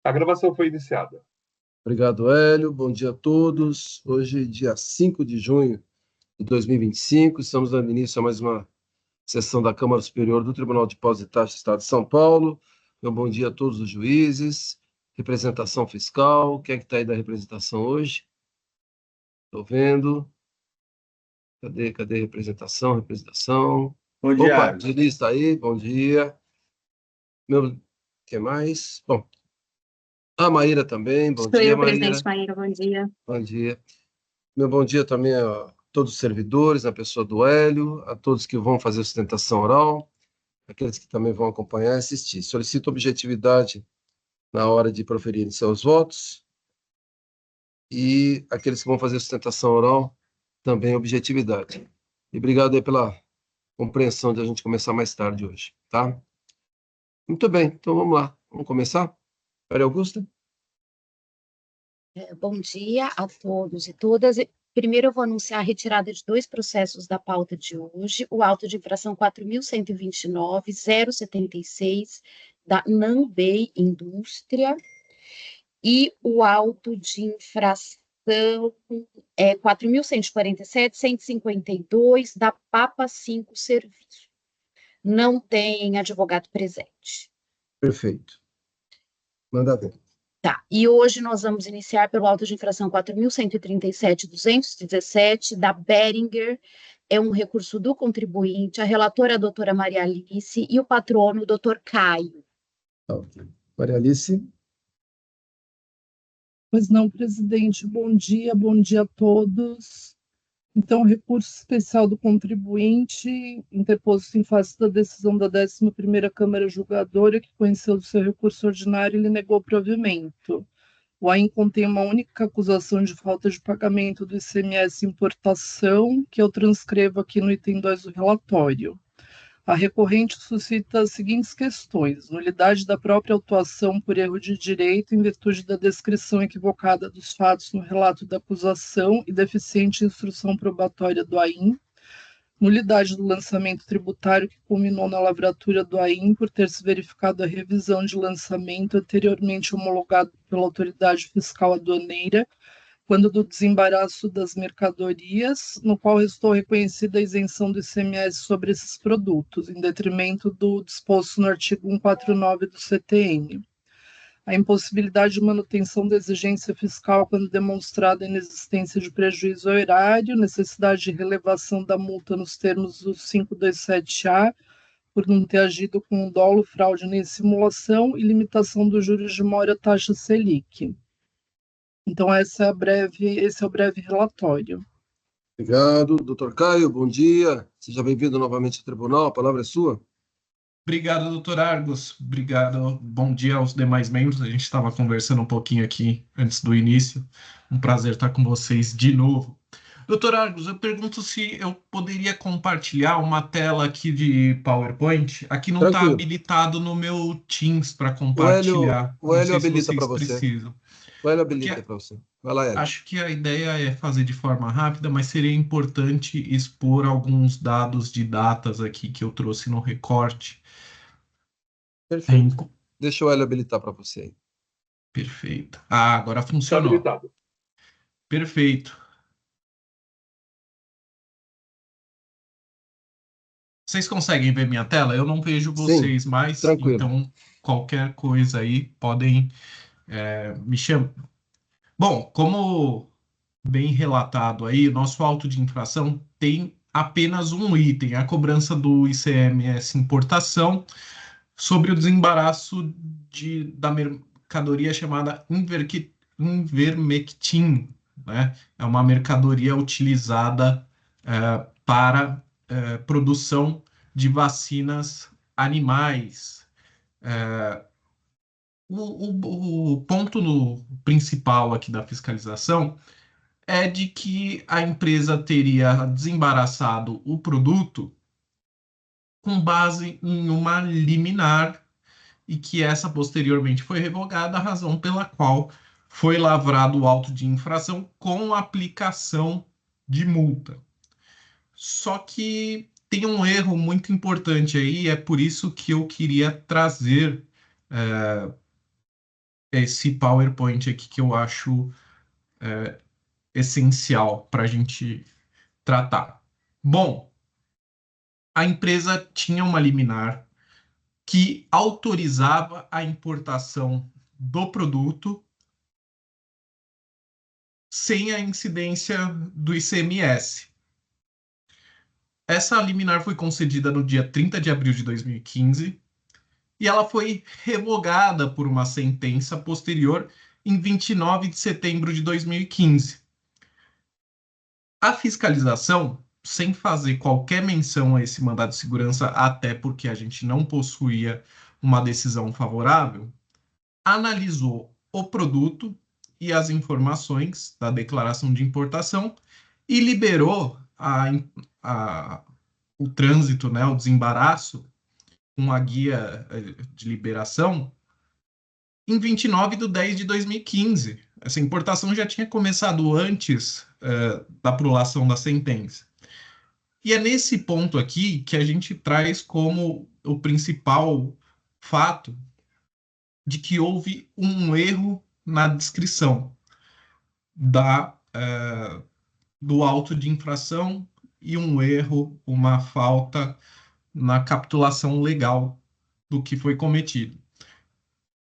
A gravação foi iniciada. Obrigado, Hélio. Bom dia a todos. Hoje, dia 5 de junho de 2025, estamos dando início a mais uma sessão da Câmara Superior do Tribunal de Impostos e Taxas do Estado de São Paulo. Meu bom dia a todos os juízes, representação fiscal. Quem é que está aí da representação hoje? Estou vendo. Cadê a representação? Representação. Bom dia, Opa, Argos. Diniz está aí. Bom dia. Que mais? Bom, a Maíra também. Bom Sou dia, eu, presidente Maíra. Maíra, bom dia. Bom dia. Meu bom dia também a todos os servidores, a pessoa do Hélio, a todos que vão fazer sustentação oral, aqueles que também vão acompanhar e assistir. Solicito objetividade na hora de proferirem seus votos e aqueles que vão fazer sustentação oral, também objetividade. E obrigado aí pela compreensão de a gente começar mais tarde hoje, tá? Muito bem, então vamos lá. Vamos começar? Maria Augusta? Bom dia a todos e todas. Primeiro, eu vou anunciar a retirada de dois processos da pauta de hoje: o auto de infração 4.129.076, da Nanbei Indústria, e o auto de infração 4.147.152, da Papa 5 Serviço. Não tem advogado presente. Perfeito. Manda ver. Tá, e hoje nós vamos iniciar pelo auto de infração 4.137.217, da Beringer, é um recurso do contribuinte, a relatora é a doutora Maria Alice e o patrono, o doutor Caio. Tá, ok. Maria Alice? Pois não, presidente. Bom dia a todos. Então, recurso especial do contribuinte, interposto em face da decisão da 11ª Câmara Julgadora, que conheceu do seu recurso ordinário e lhe negou provimento. O AIM contém uma única acusação de falta de pagamento do ICMS importação, que eu transcrevo aqui no item 2 do relatório. A recorrente suscita as seguintes questões: nulidade da própria autuação por erro de direito em virtude da descrição equivocada dos fatos no relato da acusação e deficiente instrução probatória do AIM, nulidade do lançamento tributário que culminou na lavratura do AIM por ter se verificado a revisão de lançamento anteriormente homologado pela autoridade fiscal aduaneira, quando do desembaraço das mercadorias, no qual restou reconhecida a isenção do ICMS sobre esses produtos, em detrimento do disposto no artigo 149 do CTN. A impossibilidade de manutenção da exigência fiscal quando demonstrada a inexistência de prejuízo ao erário, necessidade de relevação da multa nos termos do 527-A, por não ter agido com dolo, fraude nem simulação, e limitação dos juros de mora taxa Selic. Então, esse é o breve relatório. Obrigado. Doutor Caio, bom dia. Seja bem-vindo novamente ao tribunal. A palavra é sua. Obrigado, doutor Argos. Obrigado. Bom dia aos demais membros. A gente estava conversando um pouquinho aqui antes do início. Um prazer estar com vocês de novo. Doutor Argos, eu pergunto se eu poderia compartilhar uma tela aqui de PowerPoint. Aqui não está Tranquilo. habilitado no meu Teams para O Hélio, compartilhar. o Não Hélio sei se habilita para vocês você. precisam. O Hélio Porque habilita para você. Vai lá, Hélio. acho que a ideia é fazer de forma rápida, mas seria importante expor alguns dados de datas aqui que eu trouxe no recorte. Perfeito. Deixa o Hélio habilitar para você aí. Perfeito. Ah, agora Está funcionou. habilitado. Perfeito. Vocês conseguem ver minha tela? Eu não vejo Sim, vocês mais, tranquilo. então qualquer coisa aí podem me chamar. Bom, como bem relatado aí, nosso auto de infração tem apenas um item, a cobrança do ICMS importação sobre o desembaraço da mercadoria chamada Ivermectin, né? É uma mercadoria utilizada para produção de vacinas animais. O ponto principal aqui da fiscalização é de que a empresa teria desembaraçado o produto com base em uma liminar e que essa posteriormente foi revogada, a razão pela qual foi lavrado o auto de infração com aplicação de multa. Só que tem um erro muito importante aí, é por isso que eu queria trazer esse PowerPoint aqui que eu acho essencial para a gente tratar. Bom, a empresa tinha uma liminar que autorizava a importação do produto sem a incidência do ICMS. Essa liminar foi concedida no dia 30 de abril de 2015 e ela foi revogada por uma sentença posterior em 29 de setembro de 2015. A fiscalização, sem fazer qualquer menção a esse mandado de segurança, até porque a gente não possuía uma decisão favorável, analisou o produto e as informações da declaração de importação e liberou o trânsito, né, o desembaraço, com a guia de liberação, em 29 de 10 de 2015. Essa importação já tinha começado antes da prolação da sentença. E é nesse ponto aqui que a gente traz como o principal fato de que houve um erro na descrição do auto de infração e um erro, uma falta na capitulação legal do que foi cometido.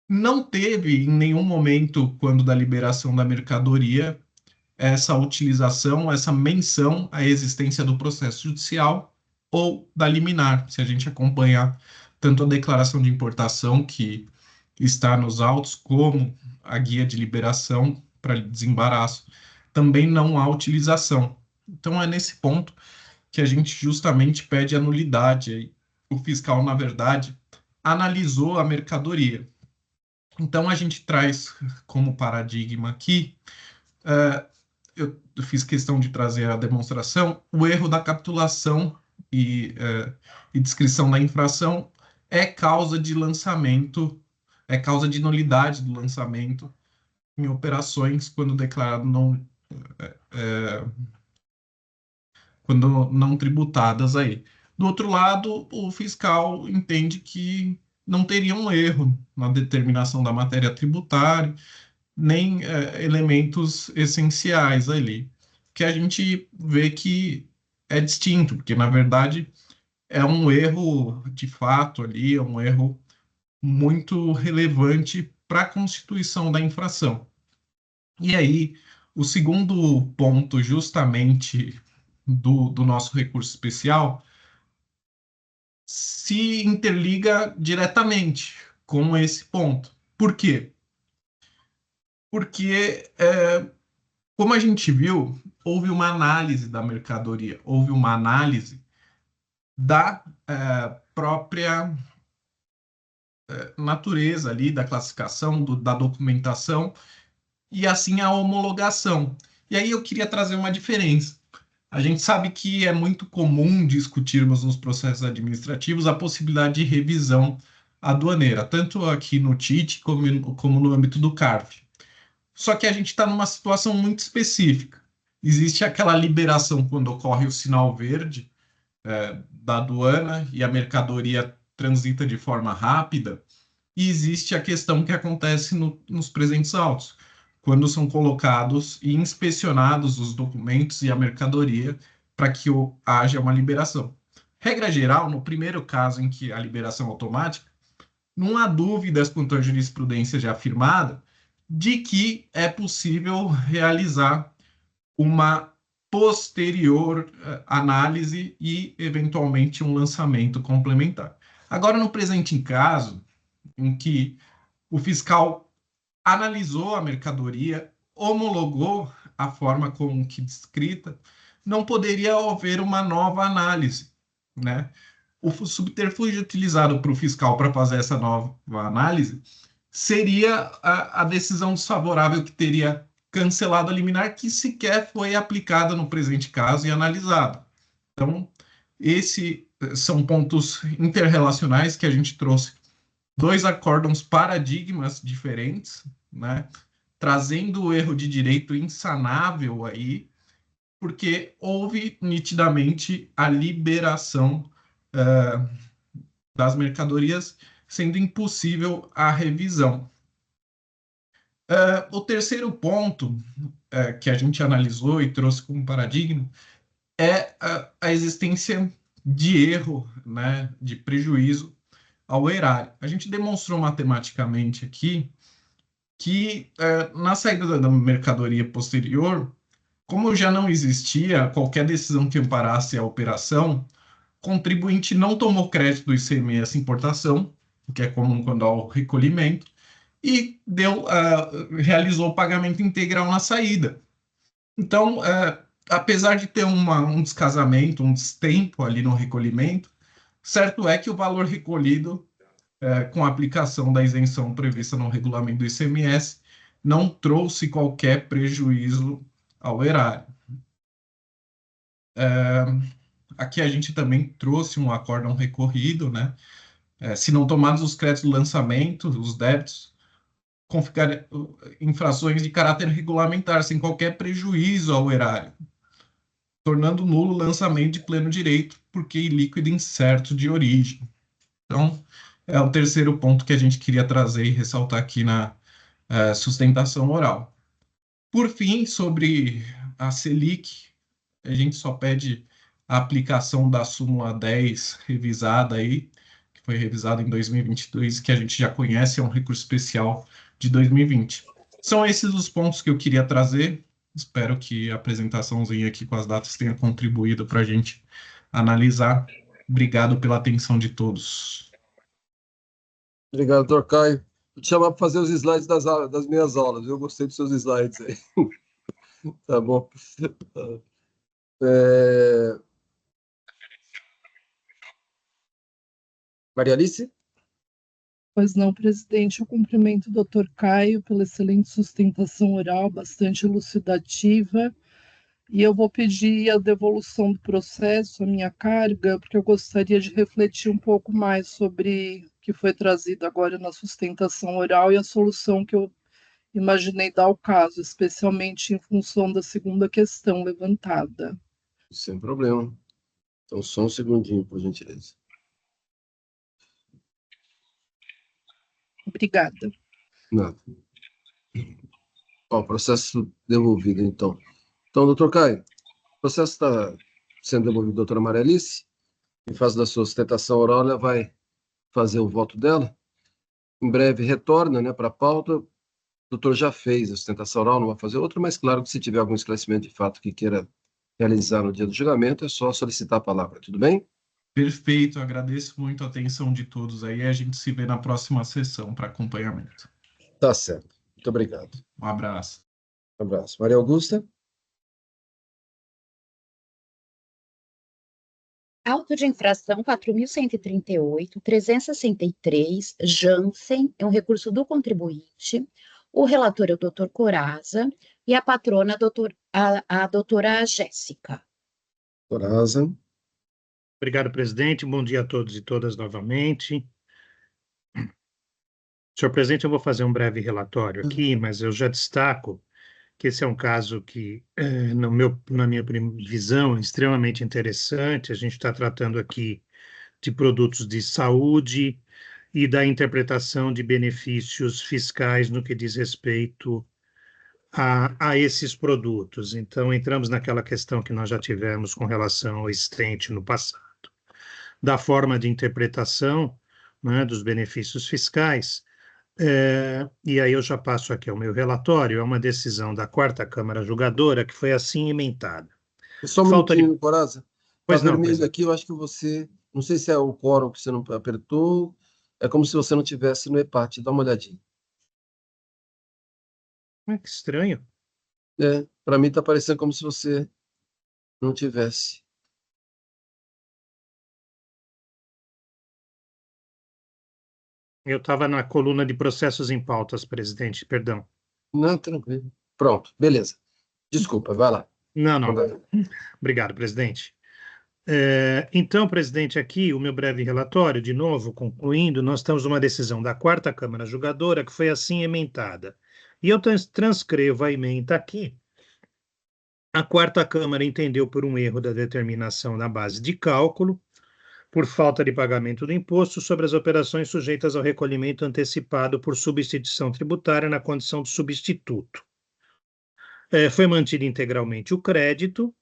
Não teve em nenhum momento, quando da liberação da mercadoria, essa utilização, essa menção à existência do processo judicial ou da liminar. Se a gente acompanhar tanto a declaração de importação, que está nos autos, como a guia de liberação para desembaraço, também não há utilização. Então, é nesse ponto que a gente justamente pede a nulidade. O fiscal, na verdade, analisou a mercadoria. Então, a gente traz como paradigma aqui, eu fiz questão de trazer a demonstração, o erro da capitulação e descrição da infração é causa de lançamento, é causa de nulidade do lançamento em operações quando declarado quando não tributadas aí. Do outro lado, o fiscal entende que não teria um erro na determinação da matéria tributária, nem elementos essenciais ali, que a gente vê que é distinto, porque, na verdade, é um erro de fato ali, é um erro muito relevante para a constituição da infração. E aí, o segundo ponto, justamente, do nosso recurso especial, se interliga diretamente com esse ponto. Por quê? Porque, como a gente viu, houve uma análise da mercadoria, houve uma análise da própria natureza ali, da classificação, da documentação, e assim a homologação. E aí eu queria trazer uma diferença. A gente sabe que é muito comum discutirmos nos processos administrativos a possibilidade de revisão aduaneira, tanto aqui no TIT como no âmbito do CARF. Só que a gente está numa situação muito específica. Existe aquela liberação quando ocorre o sinal verde da aduana e a mercadoria transita de forma rápida, e existe a questão que acontece nos presentes autos, quando são colocados e inspecionados os documentos e a mercadoria para que haja uma liberação. Regra geral, no primeiro caso em que a liberação é automática, não há dúvidas quanto à jurisprudência já afirmada de que é possível realizar uma posterior análise e, eventualmente, um lançamento complementar. Agora, no presente caso, em que o fiscal analisou a mercadoria, homologou a forma com que descrita, não poderia haver uma nova análise, né? O subterfúgio utilizado para o fiscal para fazer essa nova análise seria a decisão desfavorável que teria cancelado a liminar, que sequer foi aplicada no presente caso e analisada. Então, esses são pontos interrelacionais que a gente trouxe dois acórdãos paradigmas diferentes, né? Trazendo o erro de direito insanável aí, porque houve nitidamente a liberação das mercadorias, sendo impossível a revisão. O terceiro ponto que a gente analisou e trouxe como paradigma é a existência de erro, né, de prejuízo ao erário. A gente demonstrou matematicamente aqui que na saída da mercadoria posterior, como já não existia qualquer decisão que amparasse a operação, o contribuinte não tomou crédito do ICMS importação, o que é comum quando há o recolhimento, e realizou o pagamento integral na saída. Então, apesar de ter um descasamento, um destempo ali no recolhimento, certo é que o valor recolhido com a aplicação da isenção prevista no regulamento do ICMS não trouxe qualquer prejuízo ao erário. Aqui a gente também trouxe um acórdão recorrido, né? Se não tomados os créditos do lançamento, os débitos, configurar infrações de caráter regulamentar, sem qualquer prejuízo ao erário, tornando nulo o lançamento de pleno direito, porque ilíquido incerto de origem. Então, é o terceiro ponto que a gente queria trazer e ressaltar aqui na sustentação oral. Por fim, sobre a Selic, a gente só pede a aplicação da súmula 10 revisada aí, que foi revisada em 2022, que a gente já conhece, é um recurso especial de 2020. São esses os pontos que eu queria trazer. Espero que a apresentaçãozinha aqui com as datas tenha contribuído para a gente analisar. Obrigado pela atenção de todos. Obrigado, doutor Caio. Vou te chamar para fazer os slides das minhas aulas. Eu gostei dos seus slides aí. Tá bom. Maria Alice? Pois não, presidente, eu cumprimento o doutor Caio pela excelente sustentação oral, bastante elucidativa, e eu vou pedir a devolução do processo, a minha carga, porque eu gostaria de refletir um pouco mais sobre o que foi trazido agora na sustentação oral e a solução que eu imaginei dar ao caso, especialmente em função da segunda questão levantada. Sem problema. Então, só um segundinho, por gentileza. Obrigada. Nada. Ó, processo devolvido, então. Então, doutor Caio, o processo está sendo devolvido à doutora Maria Alice. Em fase da sua sustentação oral, ela vai fazer o voto dela. Em breve retorna, né, para a pauta. O doutor já fez a sustentação oral, não vai fazer outra, mas claro que se tiver algum esclarecimento de fato que queira realizar no dia do julgamento, é só solicitar a palavra, tudo bem? Perfeito, agradeço muito a atenção de todos aí. A gente se vê na próxima sessão para acompanhamento. Tá certo. Muito obrigado. Um abraço. Um abraço. Maria Augusta? Auto de infração 4.138.363, Jansen, é um recurso do contribuinte. O relator é o doutor Coraza e a patrona a doutora Jéssica. Coraza. Obrigado, presidente. Bom dia a todos e todas novamente. Senhor presidente, eu vou fazer um breve relatório aqui, mas eu já destaco que esse é um caso que, na minha visão, é extremamente interessante. A gente está tratando aqui de produtos de saúde e da interpretação de benefícios fiscais no que diz respeito a esses produtos. Então, entramos naquela questão que nós já tivemos com relação ao estente no passado, da forma de interpretação, né, dos benefícios fiscais. E aí eu já passo aqui ao meu relatório, é uma decisão da 4ª Câmara Julgadora que foi assim emendada. Só um minutinho, Coraza. Pois Tá não, vermelho aqui, eu acho que você... Não sei se é o quórum que você não apertou, é como se você não tivesse no EPAT. Dá uma olhadinha. Que estranho. Para mim está parecendo como se você não tivesse. Eu estava na coluna de processos em pautas, presidente, perdão. Não, tranquilo. Pronto, beleza. Desculpa, vai lá. Não. Obrigado, presidente. Então, presidente, aqui o meu breve relatório, de novo, concluindo, nós temos uma decisão da 4ª Câmara Julgadora que foi assim emendada. E eu transcrevo a emenda aqui. A 4ª Câmara entendeu por um erro da determinação na base de cálculo por falta de pagamento do imposto sobre as operações sujeitas ao recolhimento antecipado por substituição tributária na condição de substituto. Foi mantido integralmente o crédito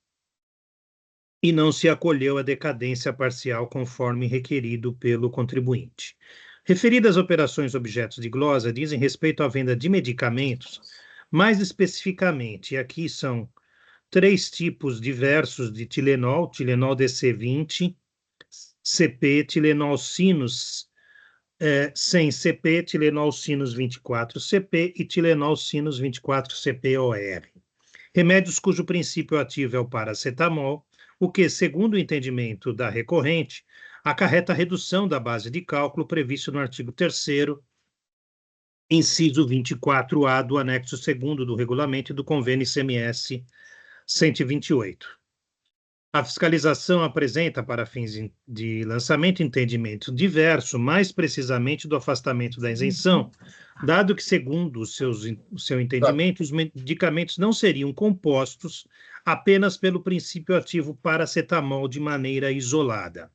e não se acolheu a decadência parcial conforme requerido pelo contribuinte. Referidas operações objetos de glosa dizem respeito à venda de medicamentos, mais especificamente, aqui são 3 tipos diversos de Tilenol, Tilenol DC-20, CP, Tilenol Sinus sem CP, Tilenol Sinus 24 CP e Tilenol Sinus 24 CP-OR. Remédios cujo princípio ativo é o paracetamol, o que, segundo o entendimento da recorrente, acarreta a redução da base de cálculo previsto no artigo 3º, inciso 24A do anexo 2º do regulamento e do convênio ICMS 128. A fiscalização apresenta, para fins de lançamento, entendimento diverso, mais precisamente do afastamento da isenção, dado que, segundo o seu entendimento, os medicamentos não seriam compostos apenas pelo princípio ativo paracetamol de maneira isolada.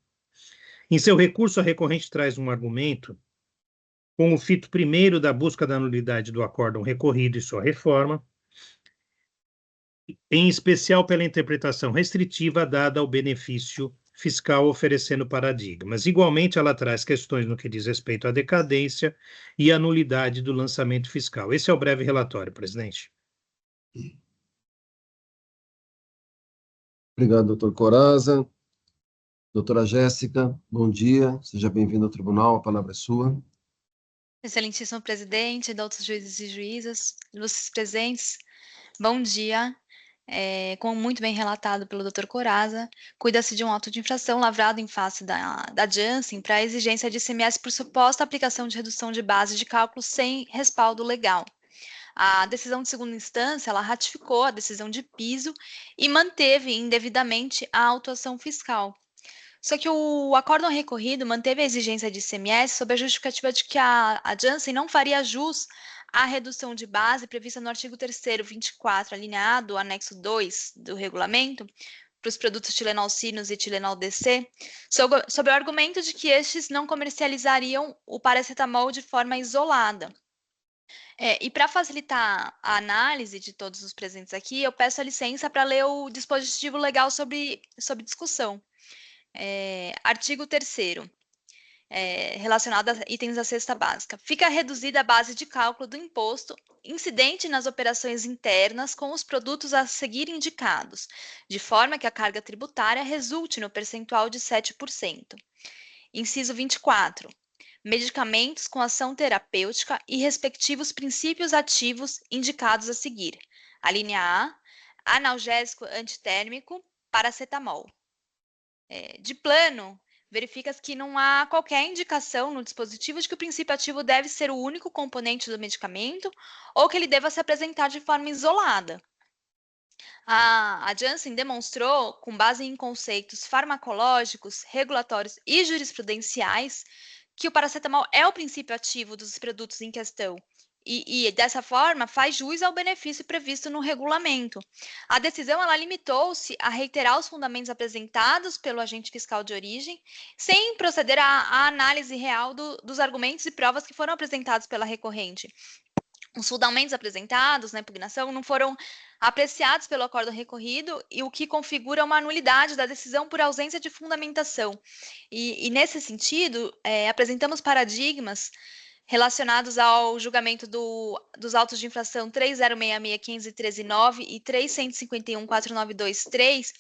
Em seu recurso, a recorrente traz um argumento com o fito primeiro da busca da nulidade do acórdão recorrido e sua reforma, em especial pela interpretação restritiva dada ao benefício fiscal oferecendo paradigmas. Igualmente, ela traz questões no que diz respeito à decadência e à nulidade do lançamento fiscal. Esse é o breve relatório, presidente. Obrigado, doutor Coraza. Doutora Jéssica, bom dia, seja bem-vinda ao tribunal, a palavra é sua. Excelentíssimo presidente, doutos juízes e juízas, ilustres presentes, bom dia. Como muito bem relatado pelo Dr. Coraza, cuida-se de um auto de infração lavrado em face da Janssen para a exigência de ICMS por suposta aplicação de redução de base de cálculo sem respaldo legal. A decisão de segunda instância, ela ratificou a decisão de piso e manteve indevidamente a autuação fiscal. Só que o acórdão recorrido manteve a exigência de ICMS sob a justificativa de que a Janssen não faria jus à redução de base prevista no artigo 3º, 24, alineado, anexo 2 do regulamento, para os produtos Tilenol Sinus e Tilenol DC, sob o argumento de que estes não comercializariam o paracetamol de forma isolada. E para facilitar a análise de todos os presentes aqui, eu peço a licença para ler o dispositivo legal sob discussão. Artigo 3º, relacionado a itens da cesta básica. Fica reduzida a base de cálculo do imposto incidente nas operações internas com os produtos a seguir indicados, de forma que a carga tributária resulte no percentual de 7%. Inciso 24. Medicamentos com ação terapêutica e respectivos princípios ativos indicados a seguir. A linha A, analgésico antitérmico, paracetamol. De plano, verifica-se que não há qualquer indicação no dispositivo de que o princípio ativo deve ser o único componente do medicamento ou que ele deva se apresentar de forma isolada. A Janssen demonstrou, com base em conceitos farmacológicos, regulatórios e jurisprudenciais, que o paracetamol é o princípio ativo dos produtos em questão. E dessa forma, faz jus ao benefício previsto no regulamento. A decisão ela limitou-se a reiterar os fundamentos apresentados pelo agente fiscal de origem, sem proceder à análise real dos argumentos e provas que foram apresentados pela recorrente. Os fundamentos apresentados na impugnação não foram apreciados pelo acórdão recorrido, e o que configura uma nulidade da decisão por ausência de fundamentação. E nesse sentido, apresentamos paradigmas relacionados ao julgamento dos autos de infração 3066.513.9 e 351.492.3,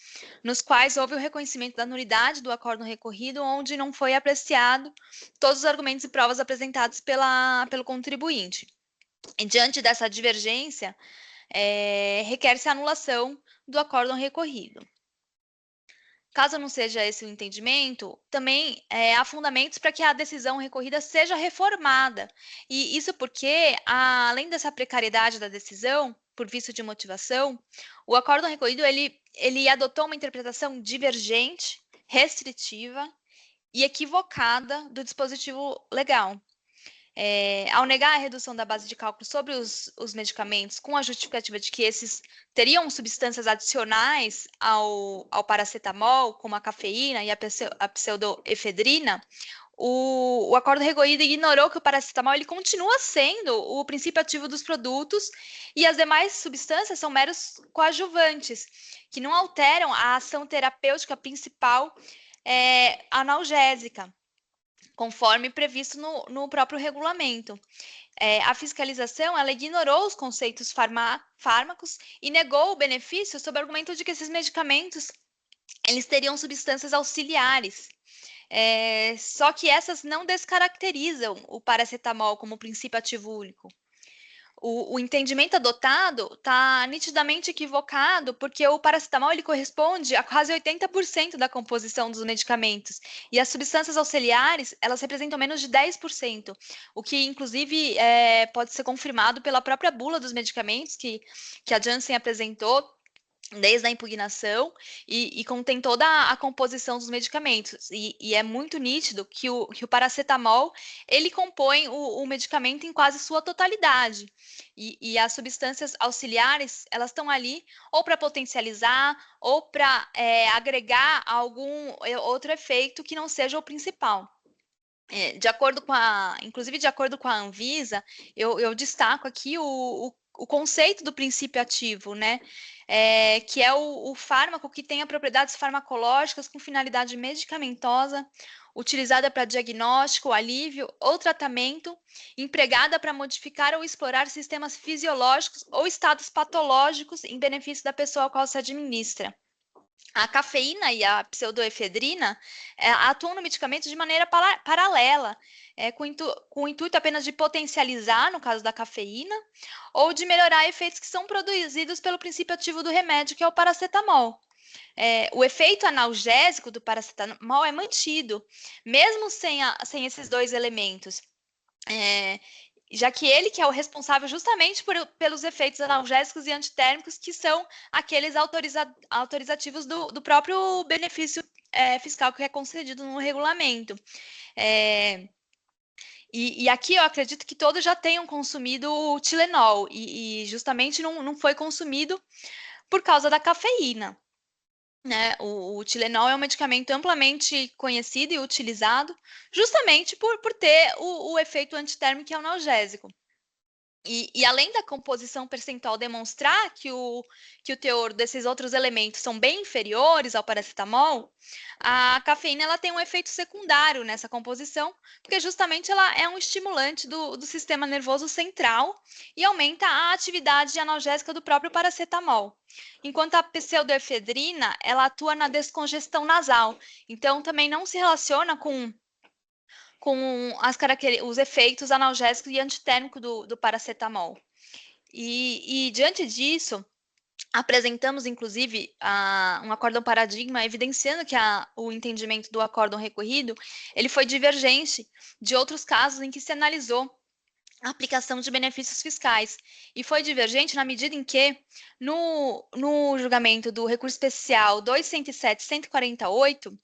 nos quais houve o reconhecimento da nulidade do acórdão recorrido, onde não foi apreciado todos os argumentos e provas apresentados pelo contribuinte. E diante dessa divergência, requer-se a anulação do acórdão recorrido. Caso não seja esse o entendimento, também há fundamentos para que a decisão recorrida seja reformada. E isso porque, além dessa precariedade da decisão, por vício de motivação, o acórdão recorrido ele adotou uma interpretação divergente, restritiva e equivocada do dispositivo legal. Ao negar a redução da base de cálculo sobre os medicamentos, com a justificativa de que esses teriam substâncias adicionais ao paracetamol, como a cafeína e a pseudoefedrina, o acordo recorrido ignorou que o paracetamol ele continua sendo o princípio ativo dos produtos e as demais substâncias são meros coadjuvantes, que não alteram a ação terapêutica principal analgésica, conforme previsto no próprio regulamento. A fiscalização ela ignorou os conceitos fármacos e negou o benefício sob o argumento de que esses medicamentos eles teriam substâncias auxiliares. Só que essas não descaracterizam o paracetamol como princípio ativo único. O entendimento adotado está nitidamente equivocado, porque o paracetamol ele corresponde a quase 80% da composição dos medicamentos, e as substâncias auxiliares elas representam menos de 10%, o que inclusive pode ser confirmado pela própria bula dos medicamentos que a Janssen apresentou desde a impugnação e contém toda a composição dos medicamentos. E é muito nítido que o paracetamol, ele compõe o medicamento em quase sua totalidade. E as substâncias auxiliares, elas estão ali ou para potencializar ou para agregar algum outro efeito que não seja o principal. Inclusive de acordo com a Anvisa, eu destaco aqui o conceito do princípio ativo, né? Que é o fármaco que tenha propriedades farmacológicas com finalidade medicamentosa, utilizada para diagnóstico, alívio ou tratamento, empregada para modificar ou explorar sistemas fisiológicos ou estados patológicos em benefício da pessoa a qual se administra. A cafeína e a pseudoefedrina atuam no medicamento de maneira paralela, com o intuito apenas de potencializar, no caso da cafeína, ou de melhorar efeitos que são produzidos pelo princípio ativo do remédio, que é o paracetamol. O efeito analgésico do paracetamol é mantido, mesmo sem esses dois elementos. Já que ele que é o responsável justamente pelos efeitos analgésicos e antitérmicos, que são aqueles autorizativos do próprio benefício fiscal que é concedido no regulamento. E aqui eu acredito que todos já tenham consumido o Tilenol, e justamente não foi consumido por causa da cafeína. Né? O Tilenol é um medicamento amplamente conhecido e utilizado justamente por ter o efeito antitérmico e analgésico. E além da composição percentual demonstrar que o teor desses outros elementos são bem inferiores ao paracetamol, a cafeína ela tem um efeito secundário nessa composição, porque justamente ela é um estimulante do sistema nervoso central e aumenta a atividade analgésica do próprio paracetamol. Enquanto a pseudoefedrina, ela atua na descongestão nasal, então também não se relaciona com os efeitos analgésicos e antitérmicos do paracetamol. E diante disso, apresentamos, inclusive, um acórdão paradigma, evidenciando que o entendimento do acórdão recorrido ele foi divergente de outros casos em que se analisou a aplicação de benefícios fiscais. E foi divergente na medida em que, no julgamento do recurso especial 207.148,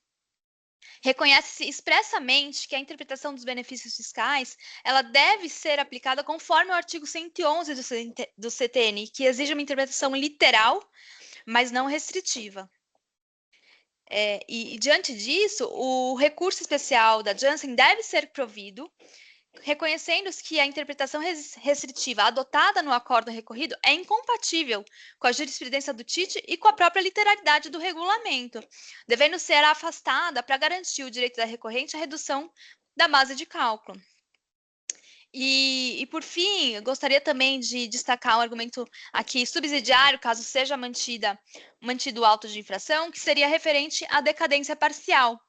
reconhece-se expressamente que a interpretação dos benefícios fiscais ela deve ser aplicada conforme o artigo 111 do CTN, que exige uma interpretação literal, mas não restritiva. E diante disso, o recurso especial da Janssen deve ser provido, reconhecendo que a interpretação restritiva adotada no acórdão recorrido é incompatível com a jurisprudência do TIT e com a própria literalidade do regulamento, devendo ser afastada para garantir o direito da recorrente à redução da base de cálculo. E por fim, gostaria também de destacar um argumento aqui subsidiário, caso seja mantido o auto de infração, que seria referente à decadência parcial.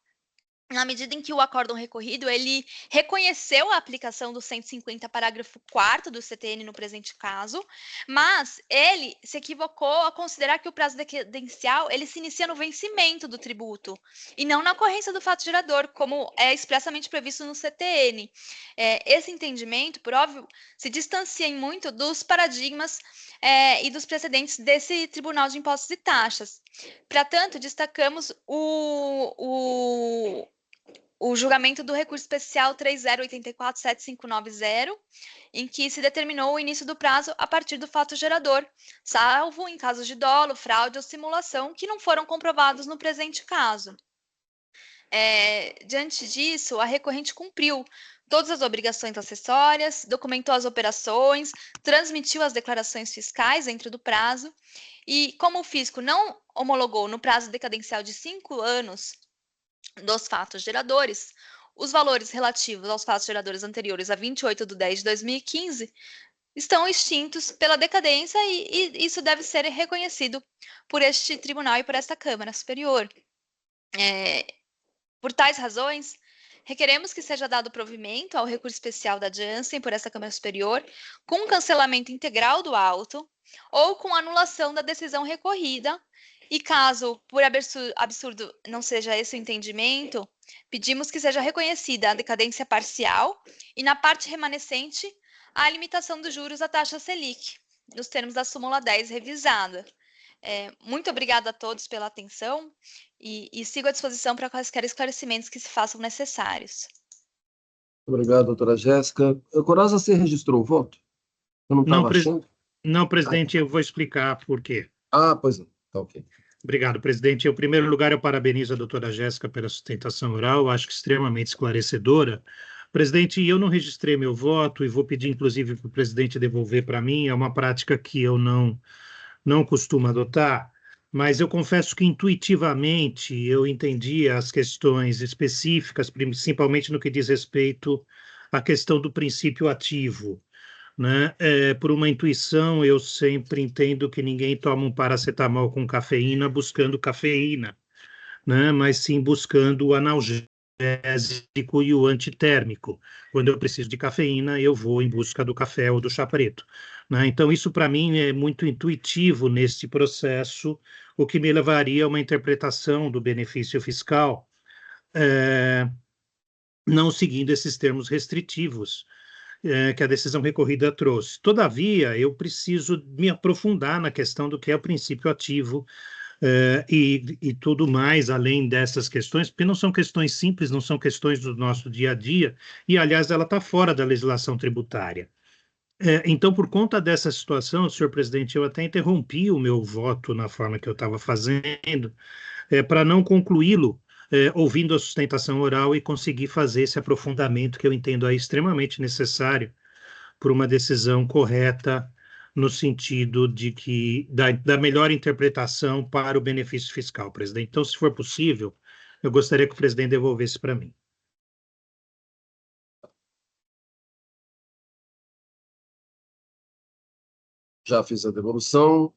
Na medida em que o acórdão recorrido, ele reconheceu a aplicação do 150, parágrafo 4º do CTN no presente caso, mas ele se equivocou ao considerar que o prazo decadencial, ele se inicia no vencimento do tributo, e não na ocorrência do fato gerador, como é expressamente previsto no CTN. Esse entendimento, por óbvio, se distancia em muito dos paradigmas e dos precedentes desse Tribunal de Impostos e Taxas. Para tanto, destacamos o julgamento do recurso especial 30847590, em que se determinou o início do prazo a partir do fato gerador, salvo em casos de dolo, fraude ou simulação que não foram comprovados no presente caso. Diante disso, a recorrente cumpriu todas as obrigações acessórias, documentou as operações, transmitiu as declarações fiscais dentro do prazo, e como o fisco não homologou no prazo decadencial de 5 anos dos fatos geradores, os valores relativos aos fatos geradores anteriores a 28/10/2015 estão extintos pela decadência e isso deve ser reconhecido por este tribunal e por esta Câmara Superior. Por tais razões, requeremos que seja dado provimento ao recurso especial da Janssen por esta Câmara Superior, com cancelamento integral do auto ou com anulação da decisão recorrida. E caso, por absurdo, não seja esse o entendimento, pedimos que seja reconhecida a decadência parcial e, na parte remanescente, a limitação dos juros à taxa Selic, nos termos da súmula 10 revisada. Muito obrigada a todos pela atenção e sigo à disposição para quaisquer esclarecimentos que se façam necessários. Obrigado, doutora Jéssica. Coraza, você registrou o voto? Eu não estava achando. Não, presidente, eu vou explicar por quê. Pois não. Tá ok. Obrigado, presidente. Em primeiro lugar, eu parabenizo a doutora Jéssica pela sustentação oral, acho que extremamente esclarecedora. Presidente, eu não registrei meu voto e vou pedir, inclusive, para o presidente devolver para mim. É uma prática que eu não costumo adotar, mas eu confesso que intuitivamente eu entendi as questões específicas, principalmente no que diz respeito à questão do princípio ativo, né? Por uma intuição, eu sempre entendo que ninguém toma um paracetamol com cafeína buscando cafeína, né? Mas sim buscando o analgésico e o antitérmico. Quando eu preciso de cafeína, eu vou em busca do café ou do chá preto, né? Então, isso para mim é muito intuitivo nesse processo, o que me levaria a uma interpretação do benefício fiscal, não seguindo esses termos restritivos que a decisão recorrida trouxe. Todavia, eu preciso me aprofundar na questão do que é o princípio ativo e tudo mais além dessas questões, porque não são questões simples, não são questões do nosso dia a dia, e, aliás, ela está fora da legislação tributária. Então, por conta dessa situação, senhor presidente, eu até interrompi o meu voto na forma que eu estava fazendo, para não concluí-lo ouvindo a sustentação oral e conseguir fazer esse aprofundamento que eu entendo aí extremamente necessário por uma decisão correta no sentido de que da melhor interpretação para o benefício fiscal, presidente. Então, se for possível, eu gostaria que o presidente devolvesse para mim. Já fiz a devolução.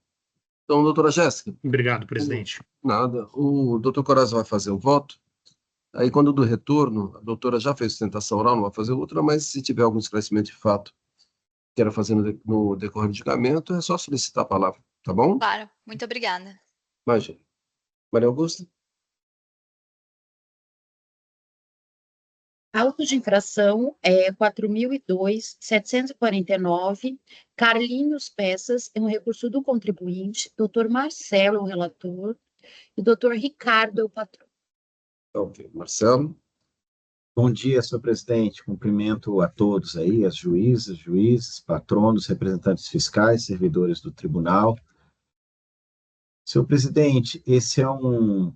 Então, doutora Jéssica. Obrigado, presidente. Nada. O doutor Coraza vai fazer o voto. Aí, quando do retorno, a doutora já fez sustentação oral, não vai fazer outra, mas se tiver algum esclarecimento de fato que queira fazer no decorrer do julgamento, é só solicitar a palavra, tá bom? Claro, muito obrigada. Imagina. Maria Augusta? Auto de infração 4.002.749, Carlinhos Peças, é um recurso do contribuinte, doutor Marcelo, o relator, e doutor Ricardo, o patrão. Ok. Marcelo? Bom dia, senhor presidente. Cumprimento a todos aí, as juízes, patronos, representantes fiscais, servidores do tribunal. Senhor presidente, esse é um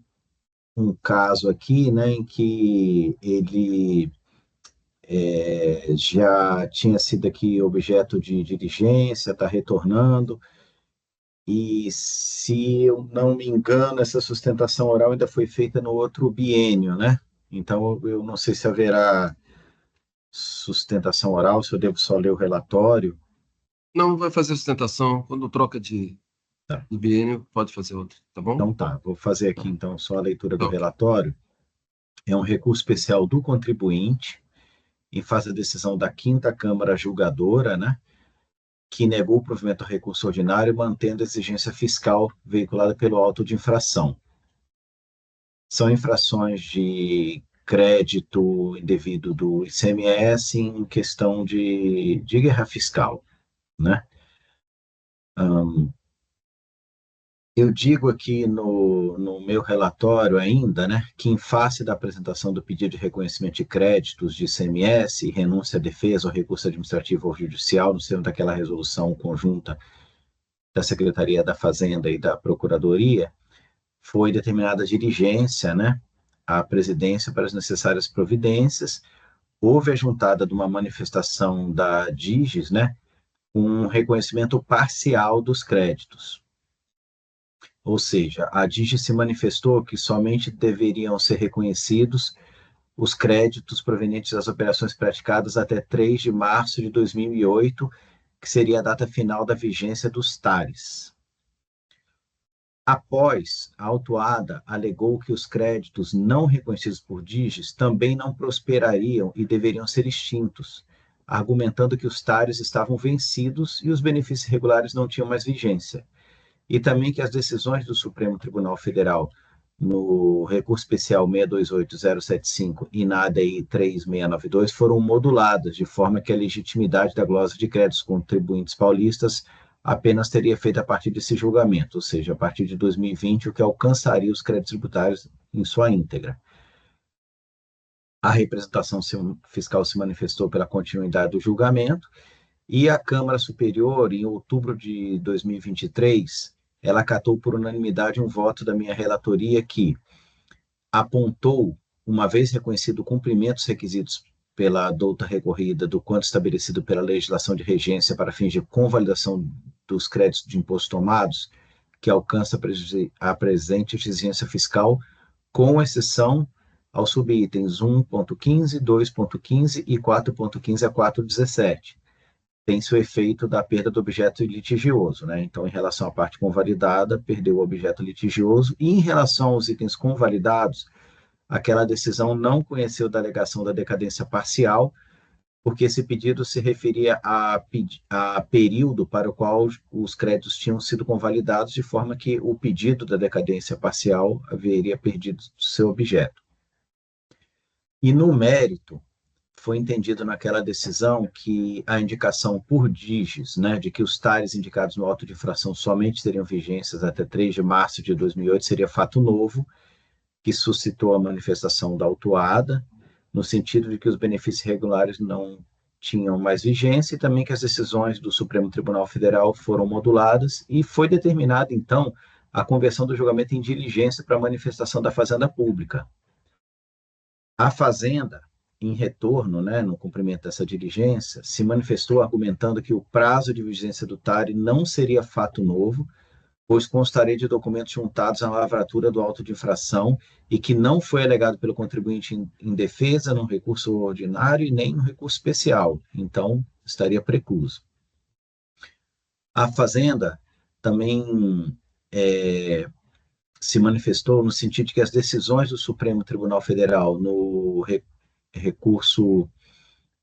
caso aqui, né, em que ele já tinha sido aqui objeto de diligência, está retornando, e se eu não me engano, essa sustentação oral ainda foi feita no outro biênio, né? Então, eu não sei se haverá sustentação oral, se eu devo só ler o relatório. Não, vai fazer sustentação. Quando troca de biênio, pode fazer outra, tá bom? Então tá, vou fazer aqui então só a leitura do relatório. É um recurso especial do contribuinte, em face da decisão da 5ª Câmara Julgadora, né, que negou o provimento ao recurso ordinário, mantendo a exigência fiscal veiculada pelo auto de infração. São infrações de crédito indevido do ICMS em questão de guerra fiscal, né? Eu digo aqui no meu relatório ainda, né, que em face da apresentação do pedido de reconhecimento de créditos de ICMS e renúncia à defesa ou recurso administrativo ou judicial, no seno daquela resolução conjunta da Secretaria da Fazenda e da Procuradoria, foi determinada diligência, né, à presidência para as necessárias providências. Houve a juntada de uma manifestação da DIGES, né, um reconhecimento parcial dos créditos. Ou seja, a DIGES se manifestou que somente deveriam ser reconhecidos os créditos provenientes das operações praticadas até 3 de março de 2008, que seria a data final da vigência dos TARES. Após, a autuada alegou que os créditos não reconhecidos por DIGES também não prosperariam e deveriam ser extintos, argumentando que os TARES estavam vencidos e os benefícios regulares não tinham mais vigência. E também que as decisões do Supremo Tribunal Federal no recurso especial 628075 e na ADI 3692 foram moduladas, de forma que a legitimidade da glosa de créditos contribuintes paulistas apenas teria feito a partir desse julgamento, ou seja, a partir de 2020, o que alcançaria os créditos tributários em sua íntegra. A representação fiscal se manifestou pela continuidade do julgamento e a Câmara Superior, em outubro de 2023, ela acatou por unanimidade um voto da minha relatoria que apontou, uma vez reconhecido o cumprimento dos requisitos pela douta recorrida do quanto estabelecido pela legislação de regência para fins de convalidação dos créditos de imposto tomados, que alcança a presente exigência fiscal, com exceção aos subitens 1.15, 2.15 e 4.15 a 4.17. Tem-se o efeito da perda do objeto litigioso, né? Então, em relação à parte convalidada, perdeu o objeto litigioso, e em relação aos itens convalidados, aquela decisão não conheceu da alegação da decadência parcial, porque esse pedido se referia a período para o qual os créditos tinham sido convalidados, de forma que o pedido da decadência parcial haveria perdido seu objeto. E no mérito, foi entendido naquela decisão que a indicação por DIGES, né, de que os TARES indicados no auto de infração somente teriam vigências até 3 de março de 2008, seria fato novo, que suscitou a manifestação da autuada, no sentido de que os benefícios regulares não tinham mais vigência e também que as decisões do Supremo Tribunal Federal foram moduladas e foi determinada, então, a conversão do julgamento em diligência para a manifestação da Fazenda Pública. A Fazenda, em retorno, né, no cumprimento dessa diligência, se manifestou argumentando que o prazo de vigência do TARE não seria fato novo, pois constaria de documentos juntados à lavratura do auto de infração e que não foi alegado pelo contribuinte em defesa, no recurso ordinário e nem no recurso especial, então estaria precluso. A Fazenda também se manifestou no sentido de que as decisões do Supremo Tribunal Federal no recurso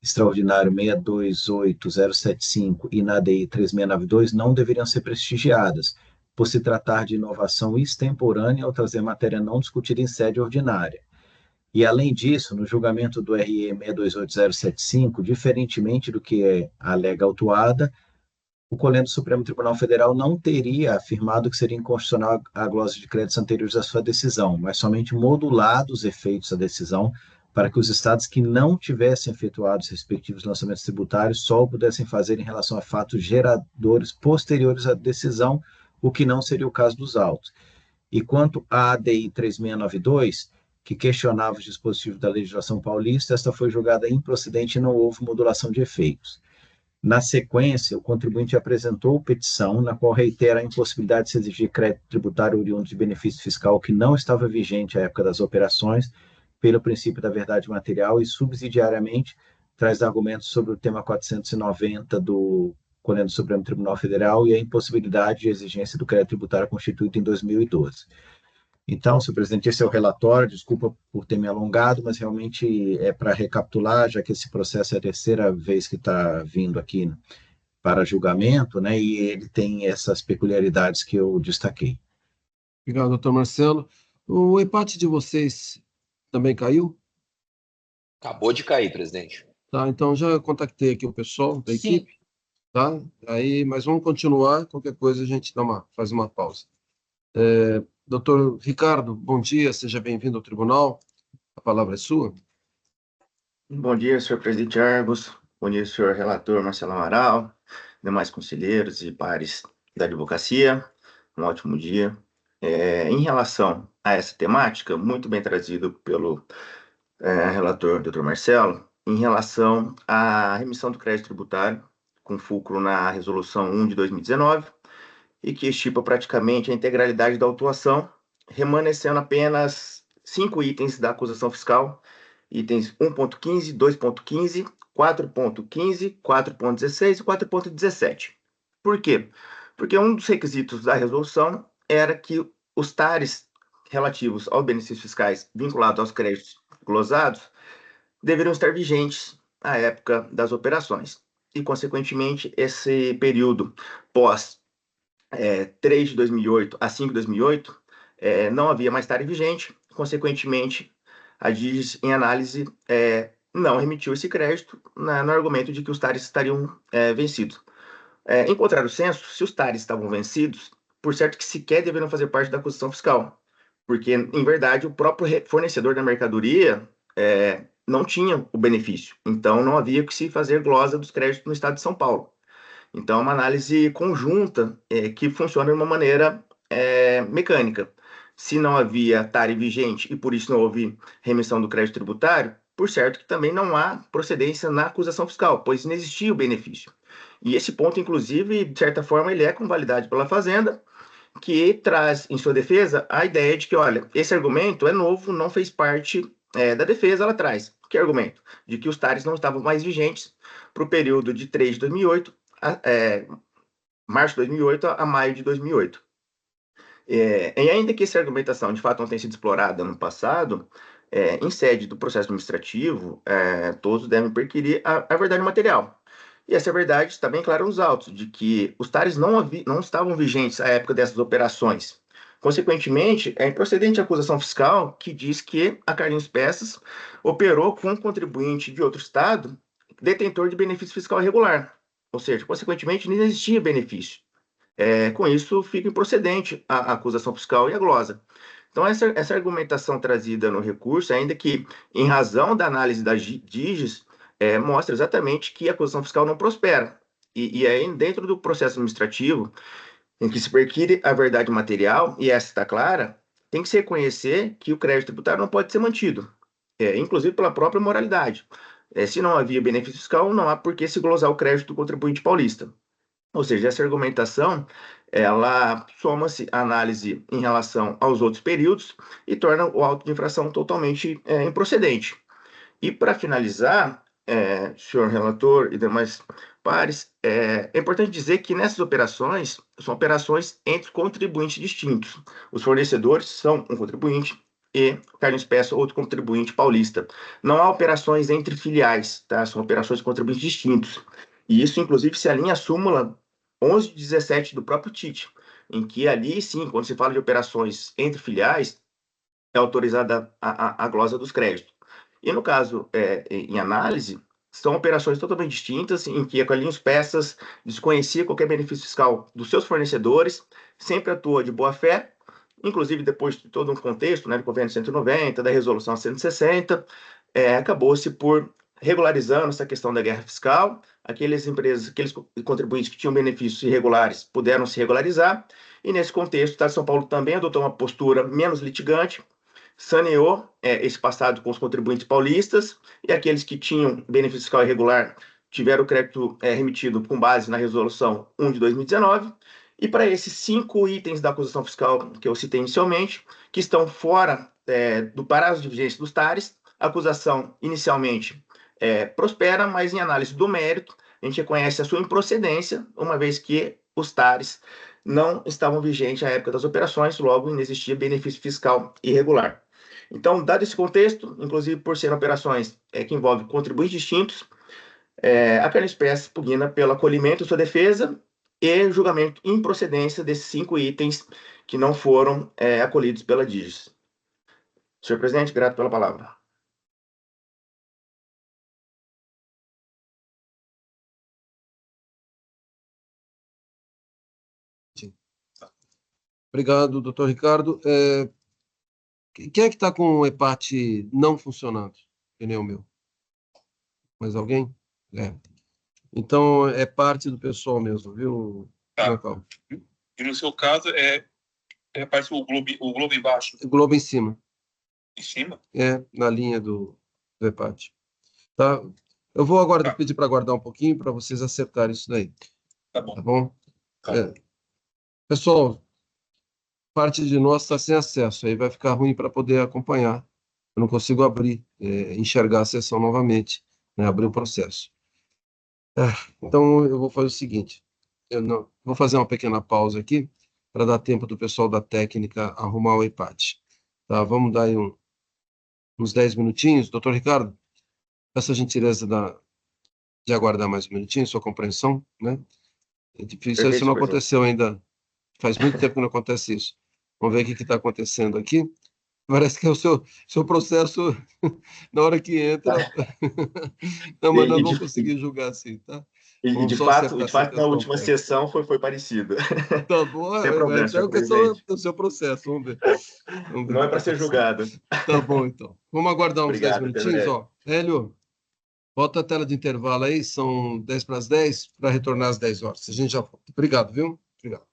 extraordinário 628075 e na ADI 3692 não deveriam ser prestigiadas, por se tratar de inovação extemporânea ao trazer matéria não discutida em sede ordinária. E, além disso, no julgamento do RE 628075, diferentemente do que alega a autuada, o Colégio do Supremo Tribunal Federal não teria afirmado que seria inconstitucional a glosa de créditos anteriores à sua decisão, mas somente modulado os efeitos da decisão para que os estados que não tivessem efetuado os respectivos lançamentos tributários só o pudessem fazer em relação a fatos geradores posteriores à decisão, o que não seria o caso dos autos. E quanto à ADI 3692, que questionava os dispositivos da legislação paulista, esta foi julgada improcedente e não houve modulação de efeitos. Na sequência, o contribuinte apresentou petição, na qual reitera a impossibilidade de se exigir crédito tributário oriundo de benefício fiscal que não estava vigente à época das operações, pelo princípio da verdade material, e subsidiariamente traz argumentos sobre o tema 490 do Conselho do Supremo Tribunal Federal e a impossibilidade de exigência do crédito tributário constituído em 2012. Então, senhor presidente, esse é o relatório, desculpa por ter me alongado, mas realmente é para recapitular, já que esse processo é a terceira vez que está vindo aqui para julgamento, né, e ele tem essas peculiaridades que eu destaquei. Obrigado, doutor Marcelo. O empate de vocês também caiu? Acabou de cair, presidente. Tá, então já contactei aqui o pessoal da equipe, tá? Aí, mas vamos continuar, qualquer coisa a gente faz uma pausa. Doutor Ricardo, bom dia, seja bem-vindo ao tribunal. A palavra é sua. Bom dia, senhor presidente Arbos. Bom dia, senhor relator Marcelo Amaral, demais conselheiros e pares da advocacia. Um ótimo dia. Em relação a essa temática, muito bem trazido pelo relator, doutor Marcelo, em relação à remissão do crédito tributário, com fulcro na Resolução 1 de 2019, e que estipa praticamente a integralidade da autuação, remanescendo apenas 5 itens da acusação fiscal, itens 1.15, 2.15, 4.15, 4.16 e 4.17. Por quê? Porque um dos requisitos da resolução era que os tares relativos aos benefícios fiscais vinculados aos créditos glosados deveriam estar vigentes à época das operações. E, consequentemente, esse período pós 3 de 2008 a 5 de 2008, não havia mais tare vigente, consequentemente, a DIGES, em análise, não remitiu esse crédito no argumento de que os tares estariam vencidos. Em contrário senso, se os tares estavam vencidos, por certo que sequer deveriam fazer parte da acusação fiscal, porque, em verdade, o próprio fornecedor da mercadoria não tinha o benefício, então não havia que se fazer glosa dos créditos no estado de São Paulo. Então, é uma análise conjunta que funciona de uma maneira mecânica. Se não havia tare vigente e por isso não houve remissão do crédito tributário, por certo que também não há procedência na acusação fiscal, pois não existia o benefício. E esse ponto, inclusive, de certa forma, ele é convalidado pela Fazenda, que traz em sua defesa a ideia de que, olha, esse argumento é novo, não fez parte da defesa lá atrás. Que argumento? De que os tares não estavam mais vigentes para o período de 3 de 2008 março de 2008 a maio de 2008. E ainda que essa argumentação de fato não tenha sido explorada no passado, em sede do processo administrativo, todos devem perquirir a verdade material. E essa verdade está bem clara nos autos, de que os tares não estavam vigentes à época dessas operações. Consequentemente, é improcedente a acusação fiscal que diz que a Carlinhos Peças operou com um contribuinte de outro estado detentor de benefício fiscal irregular. Ou seja, consequentemente, não existia benefício. Com isso, fica improcedente a acusação fiscal e a glosa. Então, essa argumentação trazida no recurso, ainda que em razão da análise da DIGES, mostra exatamente que a acusação fiscal não prospera. E aí, dentro do processo administrativo, em que se perquire a verdade material, e essa está clara, tem que se reconhecer que o crédito tributário não pode ser mantido, inclusive pela própria moralidade. Se não havia benefício fiscal, não há por que se glosar o crédito do contribuinte paulista. Ou seja, essa argumentação, ela soma-se à análise em relação aos outros períodos e torna o auto de infração totalmente improcedente. E para finalizar, senhor relator e demais pares, é importante dizer que nessas operações, são operações entre contribuintes distintos. Os fornecedores são um contribuinte e Carlinhos Peça, outro contribuinte paulista. Não há operações entre filiais, tá? São operações de contribuintes distintos. E isso, inclusive, se alinha à súmula 11 de 17 do próprio TIT, em que ali, sim, quando se fala de operações entre filiais, é autorizada a glosa dos créditos. E no caso, em análise, são operações totalmente distintas, em que a Carlinhos Peças desconhecia qualquer benefício fiscal dos seus fornecedores, sempre atua de boa fé, inclusive depois de todo um contexto, né, do governo 190, da resolução 160, acabou-se por regularizando essa questão da guerra fiscal, aqueles contribuintes que tinham benefícios irregulares puderam se regularizar, e nesse contexto, o Estado de São Paulo também adotou uma postura menos litigante, saneou esse passado com os contribuintes paulistas, e aqueles que tinham benefício fiscal irregular tiveram o crédito remitido com base na resolução 1 de 2019, e para esses 5 itens da acusação fiscal que eu citei inicialmente, que estão fora do prazo de vigência dos tares, a acusação inicialmente prospera, mas em análise do mérito, a gente reconhece a sua improcedência, uma vez que os tares não estavam vigentes à época das operações, logo não existia benefício fiscal irregular. Então, dado esse contexto, inclusive por serem operações que envolvem contribuintes distintos, a Carlinhos Peças pugna pelo acolhimento de sua defesa e julgamento em improcedência desses 5 itens que não foram acolhidos pela DIGES. Senhor presidente, grato pela palavra. Obrigado, doutor Ricardo. Quem é que está com o EPAT não funcionando? Pneu meu. Mais alguém? É. Então, é parte do pessoal mesmo, viu, Tá. Paulo? E no seu caso, aparece o globo embaixo, O globo em cima. em cima? Na linha do EPAT. Tá? Eu vou agora Tá. pedir para aguardar um pouquinho para vocês acertarem isso daí. Tá bom. Tá bom? Tá. Pessoal, parte de nós está sem acesso, aí vai ficar ruim para poder acompanhar. Eu não consigo abrir, enxergar a sessão novamente, né? Abrir o processo. Então, eu vou fazer o seguinte: vou fazer uma pequena pausa aqui para dar tempo do pessoal da técnica arrumar o iPad. Tá? Vamos dar aí uns 10 minutinhos. Doutor Ricardo, essa gentileza de aguardar mais um minutinho, sua compreensão, né? É difícil, isso Perfeito, não professor. aconteceu ainda. Faz muito tempo que não acontece isso. Vamos ver o que está acontecendo aqui. Parece que é o seu processo, na hora que entra. Não, mas E, nós e vamos de, conseguir julgar assim, tá? e Vamos de só fato, acertar de essa fato, na questão última técnica. sessão foi parecido. Tá bom, Sem problema, então é senhor questão presidente. do seu processo, vamos ver. Vamos ver o Não que é para está ser acontecendo. julgado. Tá bom, então. Vamos aguardar uns 10 Obrigado, até minutinhos, breve. ó. Hélio, bota a tela de intervalo aí, são 10 para as 10, para retornar às 10 horas. A gente já volta. Obrigado, viu? Obrigado.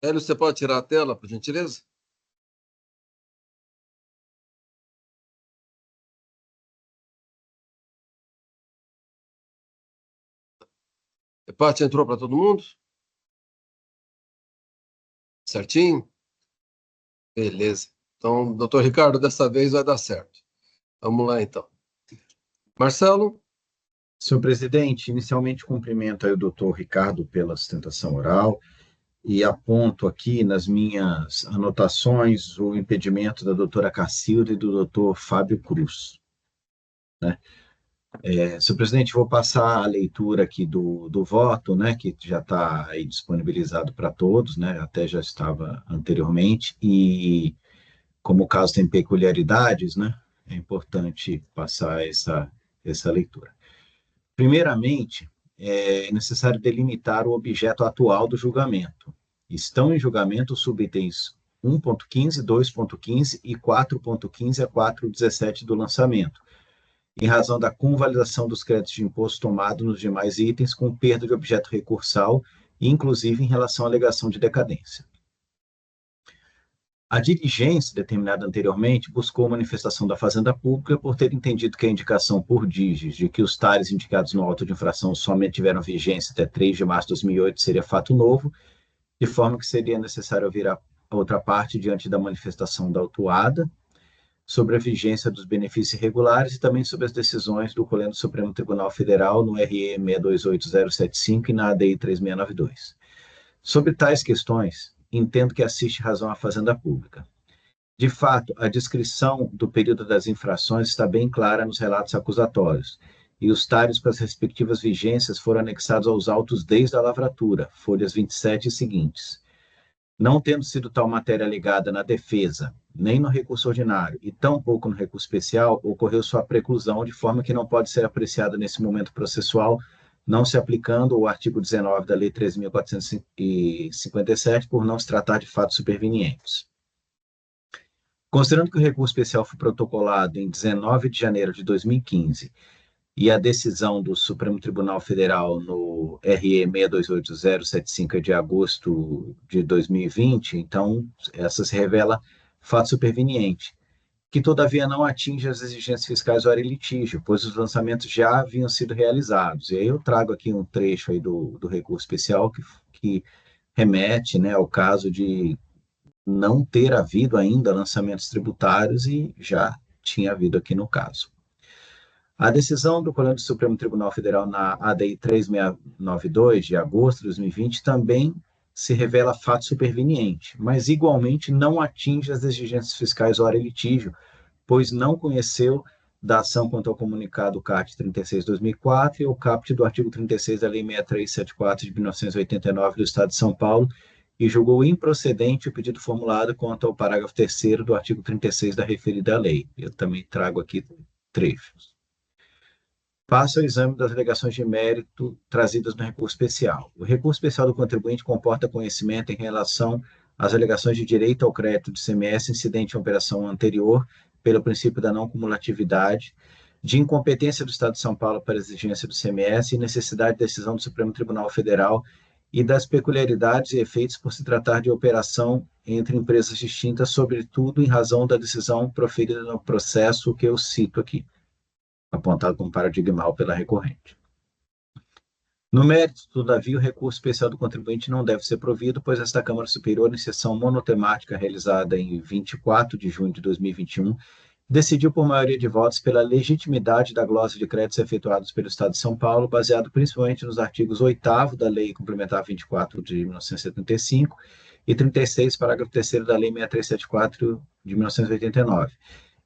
Hélio, você pode tirar a tela, por gentileza? Parte entrou para todo mundo? Certinho? Beleza. Então, doutor Ricardo, dessa vez vai dar certo. Vamos lá, então. Marcelo? Senhor presidente, inicialmente cumprimento aí o doutor Ricardo pela sustentação oral e aponto aqui nas minhas anotações o impedimento da doutora Cacilda e do doutor Fábio Cruz, né? Senhor presidente, vou passar a leitura aqui do voto, né, que já está aí disponibilizado para todos, né, até já estava anteriormente, e como o caso tem peculiaridades, né, é importante passar essa leitura. Primeiramente, é necessário delimitar o objeto atual do julgamento. Estão em julgamento os subitens 1.15, 2.15 e 4.15 a 4.17 do lançamento, em razão da convalidação dos créditos de imposto tomado nos demais itens com perda de objeto recursal, inclusive em relação à alegação de decadência. A diligência, determinada anteriormente, buscou manifestação da Fazenda Pública por ter entendido que a indicação por Digis de que os tares indicados no auto de infração somente tiveram vigência até 3 de março de 2008 seria fato novo, de forma que seria necessário ouvir a outra parte diante da manifestação da autuada, sobre a vigência dos benefícios irregulares e também sobre as decisões do Colégio do Supremo Tribunal Federal no RE 628075 e na ADI 3692. Sobre tais questões, entendo que assiste razão à Fazenda Pública. De fato, a descrição do período das infrações está bem clara nos relatos acusatórios, e os tares com as respectivas vigências foram anexados aos autos desde a lavratura, folhas 27 e seguintes. Não tendo sido tal matéria alegada na defesa, nem no recurso ordinário, e tampouco no recurso especial, ocorreu sua preclusão, de forma que não pode ser apreciada nesse momento processual, não se aplicando o artigo 19 da Lei 13.457, por não se tratar de fatos supervenientes. Considerando que o recurso especial foi protocolado em 19 de janeiro de 2015, e a decisão do Supremo Tribunal Federal no RE 628075 de agosto de 2020, então, essa se revela fato superveniente, que todavia não atinge as exigências fiscais do litígio, pois os lançamentos já haviam sido realizados. E aí eu trago aqui um trecho aí do recurso especial que remete, né, ao caso de não ter havido ainda lançamentos tributários e já tinha havido aqui no caso. A decisão do Colégio do Supremo Tribunal Federal na ADI 3692, de agosto de 2020, também se revela fato superveniente, mas igualmente não atinge as exigências fiscais do litígio, pois não conheceu da ação quanto ao comunicado CART 36/2004 e o caput do artigo 36 da Lei 6374 de 1989 do Estado de São Paulo e julgou improcedente o pedido formulado quanto ao parágrafo 3º do artigo 36 da referida lei. Eu também trago aqui trechos. Passo ao exame das alegações de mérito trazidas no recurso especial. O recurso especial do contribuinte comporta conhecimento em relação às alegações de direito ao crédito de CMS incidente em operação anterior, pelo princípio da não cumulatividade, de incompetência do Estado de São Paulo para a exigência do CMS e necessidade de decisão do Supremo Tribunal Federal e das peculiaridades e efeitos por se tratar de operação entre empresas distintas, sobretudo em razão da decisão proferida no processo que eu cito aqui, apontado como paradigmal pela recorrente. No mérito, todavia, o recurso especial do contribuinte não deve ser provido, pois esta Câmara Superior, em sessão monotemática realizada em 24 de junho de 2021, decidiu por maioria de votos pela legitimidade da glosa de créditos efetuados pelo Estado de São Paulo, baseado principalmente nos artigos 8º da Lei Complementar 24 de 1975 e 36, parágrafo 3º da Lei 6374 de 1989,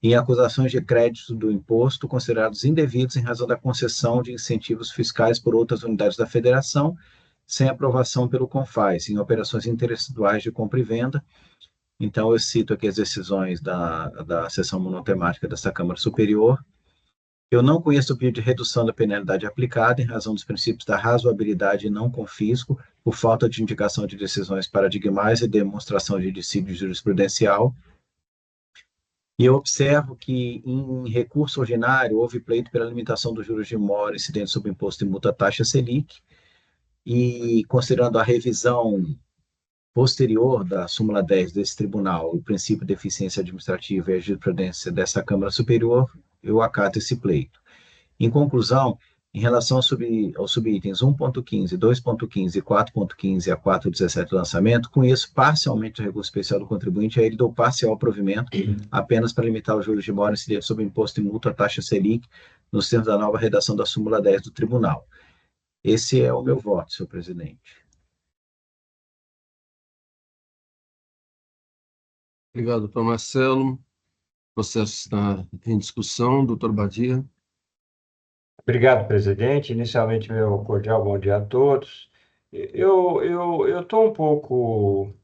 em acusações de créditos do imposto considerados indevidos em razão da concessão de incentivos fiscais por outras unidades da Federação, sem aprovação pelo CONFAS, em operações interestaduais de compra e venda. Então, eu cito aqui as decisões da sessão monotemática dessa Câmara Superior. Eu não conheço o pedido de redução da penalidade aplicada em razão dos princípios da razoabilidade e não confisco, por falta de indicação de decisões paradigmais e demonstração de dissídio jurisprudencial. E eu observo que, em recurso ordinário, houve pleito pela limitação dos juros de mora incidentes sobre imposto e multa taxa Selic, e considerando a revisão posterior da súmula 10 desse tribunal, o princípio de eficiência administrativa e a jurisprudência dessa Câmara Superior, eu acato esse pleito. Em conclusão, em relação aos subitens 1.15, 2.15, 4.15 a 4.17 do lançamento, conheço parcialmente o recurso especial do contribuinte, a ele dou parcial provimento, apenas para limitar os juros de mora incidentes sobre imposto e multa, taxa Selic, nos termos da nova redação da súmula 10 do tribunal. Esse é o meu voto, senhor presidente. Obrigado, doutor Marcelo. O processo está em discussão. Doutor Badia. Obrigado, presidente. Inicialmente, meu cordial bom dia a todos. Eu estou um pouco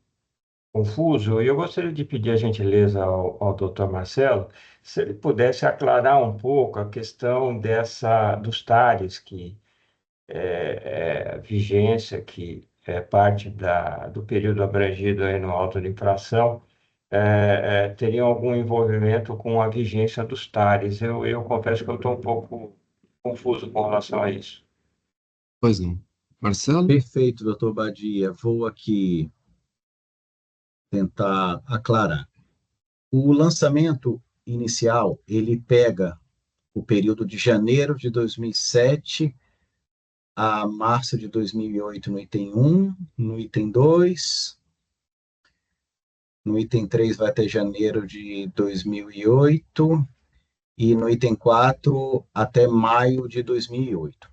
confuso e eu gostaria de pedir a gentileza ao doutor Marcelo, se ele pudesse aclarar um pouco a questão dos TARES, que vigência, que é parte do período abrangido aí no auto de infração, teriam algum envolvimento com a vigência dos TARES. Eu confesso que eu estou um pouco confuso com relação a isso. Pois não. Marcelo? Perfeito, doutor Badia. Vou aqui tentar aclarar. O lançamento inicial, ele pega o período de janeiro de 2007 a março de 2008 no item 1, no item 2, no item 3 vai até janeiro de 2008 e no item 4 até maio de 2008.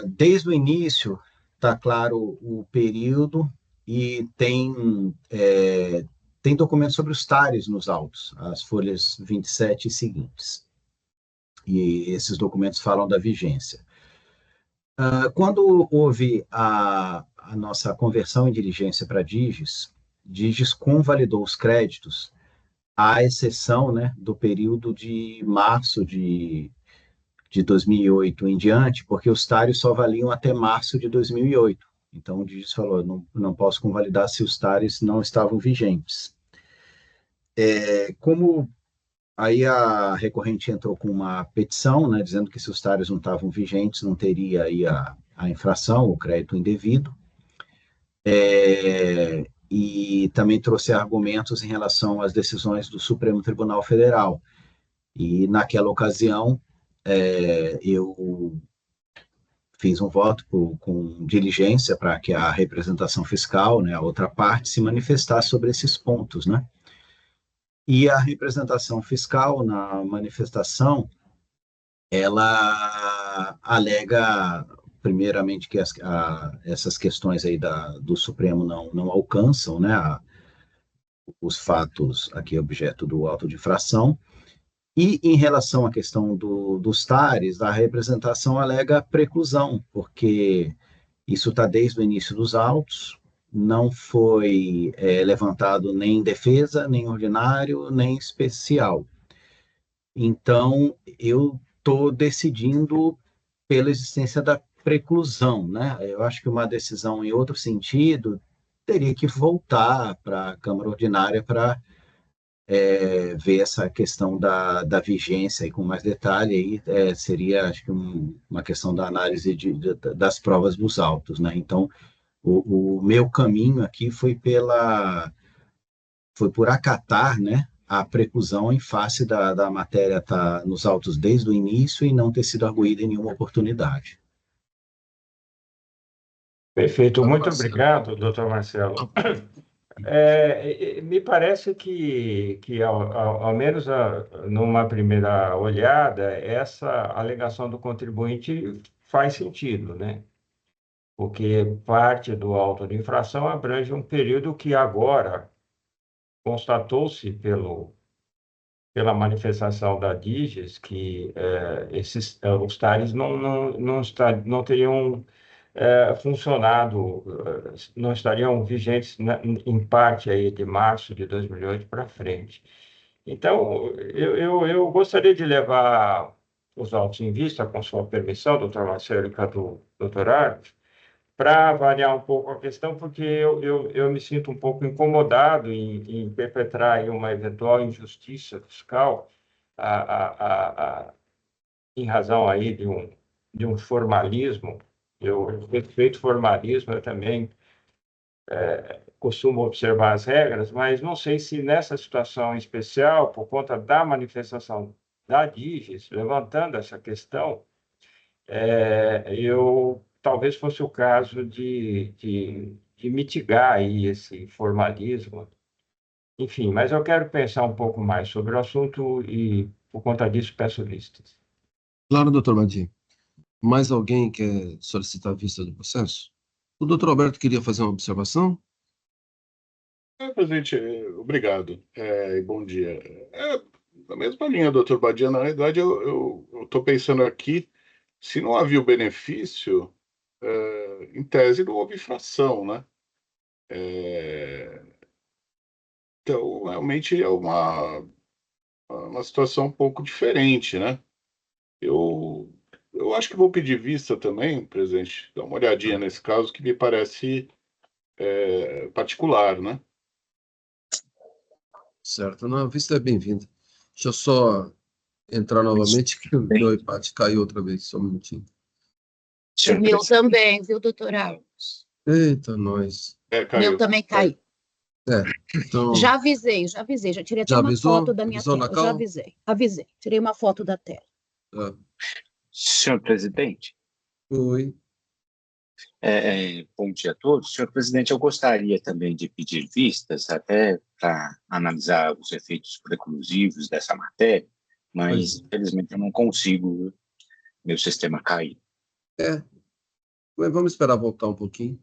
Desde o início, está claro o período e tem documentos sobre os TARES nos autos, as folhas 27 e seguintes. E esses documentos falam da vigência. Quando houve a nossa conversão em diligência para Digis convalidou os créditos, à exceção, né, do período de março de 2008 em diante, porque os TARES só valiam até março de 2008. Então, o Digis falou, não posso convalidar se os TARES não estavam vigentes. Como aí a recorrente entrou com uma petição, né, dizendo que se os TARES não estavam vigentes, não teria aí a infração, o crédito indevido, e também trouxe argumentos em relação às decisões do Supremo Tribunal Federal. E, naquela ocasião, eu fiz um voto com diligência para que a representação fiscal, né, a outra parte, se manifestasse sobre esses pontos, né? E a representação fiscal, na manifestação, ela alega, primeiramente, que essas questões aí do Supremo não alcançam, né, os fatos aqui objeto do auto de infração. E, em relação à questão dos TARES, a representação alega preclusão, porque isso está desde o início dos autos, não foi levantado nem em defesa, nem ordinário, nem especial. Então, eu estou decidindo pela existência da preclusão, né? Eu acho que uma decisão em outro sentido teria que voltar para a Câmara Ordinária para ver essa questão da vigência aí com mais detalhe, aí seria, acho que, uma questão da análise das provas dos autos, né? Então, o meu caminho aqui foi por acatar, né, a preclusão em face da matéria estar nos autos desde o início e não ter sido arguída em nenhuma oportunidade. Perfeito, muito obrigado, doutor Marcelo. Me parece que ao menos numa primeira olhada, essa alegação do contribuinte faz sentido, né? Porque parte do auto de infração abrange um período que agora constatou-se pela manifestação da Digis que os TARES não teriam funcionado, não estariam vigentes em parte aí de março de 2008 para frente. Então, eu gostaria de levar os autos em vista, com sua permissão, doutor Marcelo e do doutor Argos, para avaliar um pouco a questão, porque eu me sinto um pouco incomodado em perpetrar aí uma eventual injustiça fiscal em razão aí de um formalismo. Eu respeito formalismo, eu também costumo observar as regras, mas não sei se nessa situação especial, por conta da manifestação da Digis, levantando essa questão, eu talvez fosse o caso de mitigar aí esse formalismo. Enfim, mas eu quero pensar um pouco mais sobre o assunto e, por conta disso, peço vistas. Claro, doutor Badim. Mais alguém quer solicitar a vista do processo? O doutor Alberto queria fazer uma observação? Presidente, obrigado e bom dia. Na mesma linha, doutor Badia, na realidade, eu estou pensando aqui, se não havia o benefício, em tese não houve infração, né? Então, realmente é uma situação um pouco diferente, né? Eu, eu acho que vou pedir vista também, presidente, dar uma olhadinha nesse caso que me parece particular, né? Certo, não, a vista é bem-vinda. Deixa eu só entrar novamente, que o meu iPad caiu outra vez, só um minutinho. O meu também, viu, doutor Alves? Eita, nós. Meu Caiu. também caiu. Então, Já avisei, já tirei até já uma avisou? foto da minha Avisou na tela. Já cal? avisei. Tirei uma foto da tela. Senhor presidente, Oi. bom dia a todos. Senhor presidente, eu gostaria também de pedir vistas, até para analisar os efeitos preclusivos dessa matéria, mas infelizmente eu não consigo, meu sistema caiu. Mas vamos esperar voltar um pouquinho.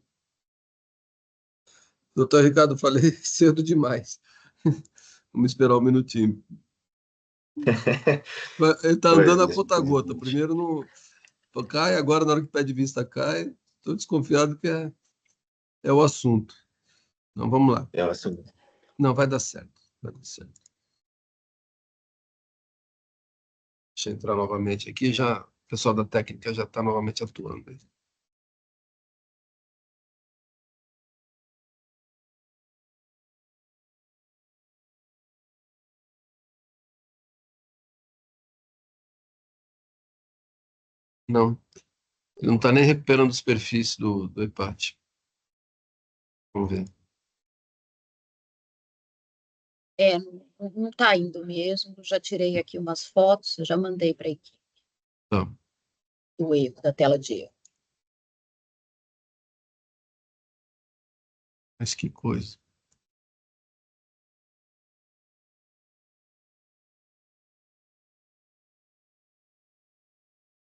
Doutor Ricardo, falei cedo demais. Vamos esperar um minutinho. Ele está andando a conta gota. Primeiro não cai, agora na hora que pede vista cai. Estou desconfiado que é o assunto. Então vamos lá. É o assunto. Não, vai dar certo. Vai dar certo. Deixa eu entrar novamente aqui. Já, o pessoal da técnica já está novamente atuando. Não, ele não está nem recuperando os perfis do EPAT. Vamos ver. Não está indo mesmo. Já tirei aqui umas fotos, já mandei para a equipe. Tá. Do erro, da tela de erro. Mas que coisa.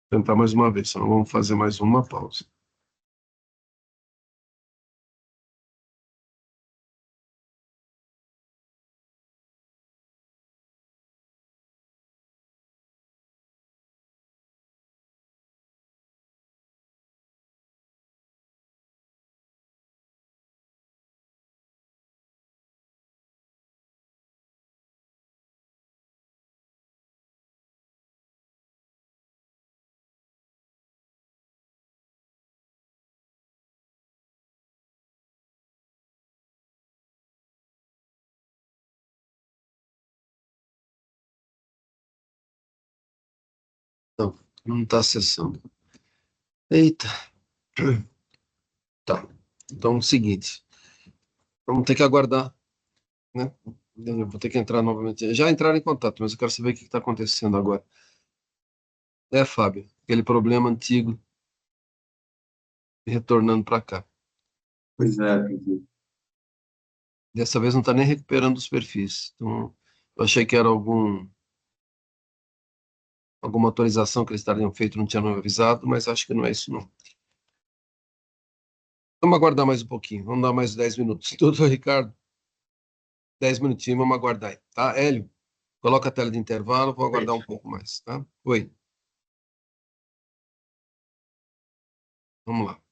Vou tentar mais uma vez, senão vamos fazer mais uma pausa. Não está acessando. Eita. Tá. Então, é o seguinte. Vamos ter que aguardar, né? Eu vou ter que entrar novamente. Já entraram em contato, mas eu quero saber o que está acontecendo agora. Fábio, aquele problema antigo retornando para cá. Pois é. Dessa vez não está nem recuperando os perfis. Então, eu achei que era alguma atualização que eles estariam feito, não tinham avisado, mas acho que não é isso, não. Vamos aguardar mais um pouquinho. Vamos dar mais 10 minutos. Doutor Ricardo, 10 minutinhos, vamos aguardar aí, tá? Hélio, coloca a tela de intervalo, vou aguardar um pouco mais, tá? Oi. Vamos lá.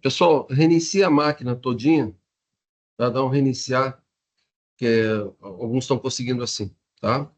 Pessoal, reinicia a máquina todinha, tá? Dá um reiniciar, que alguns estão conseguindo assim, tá?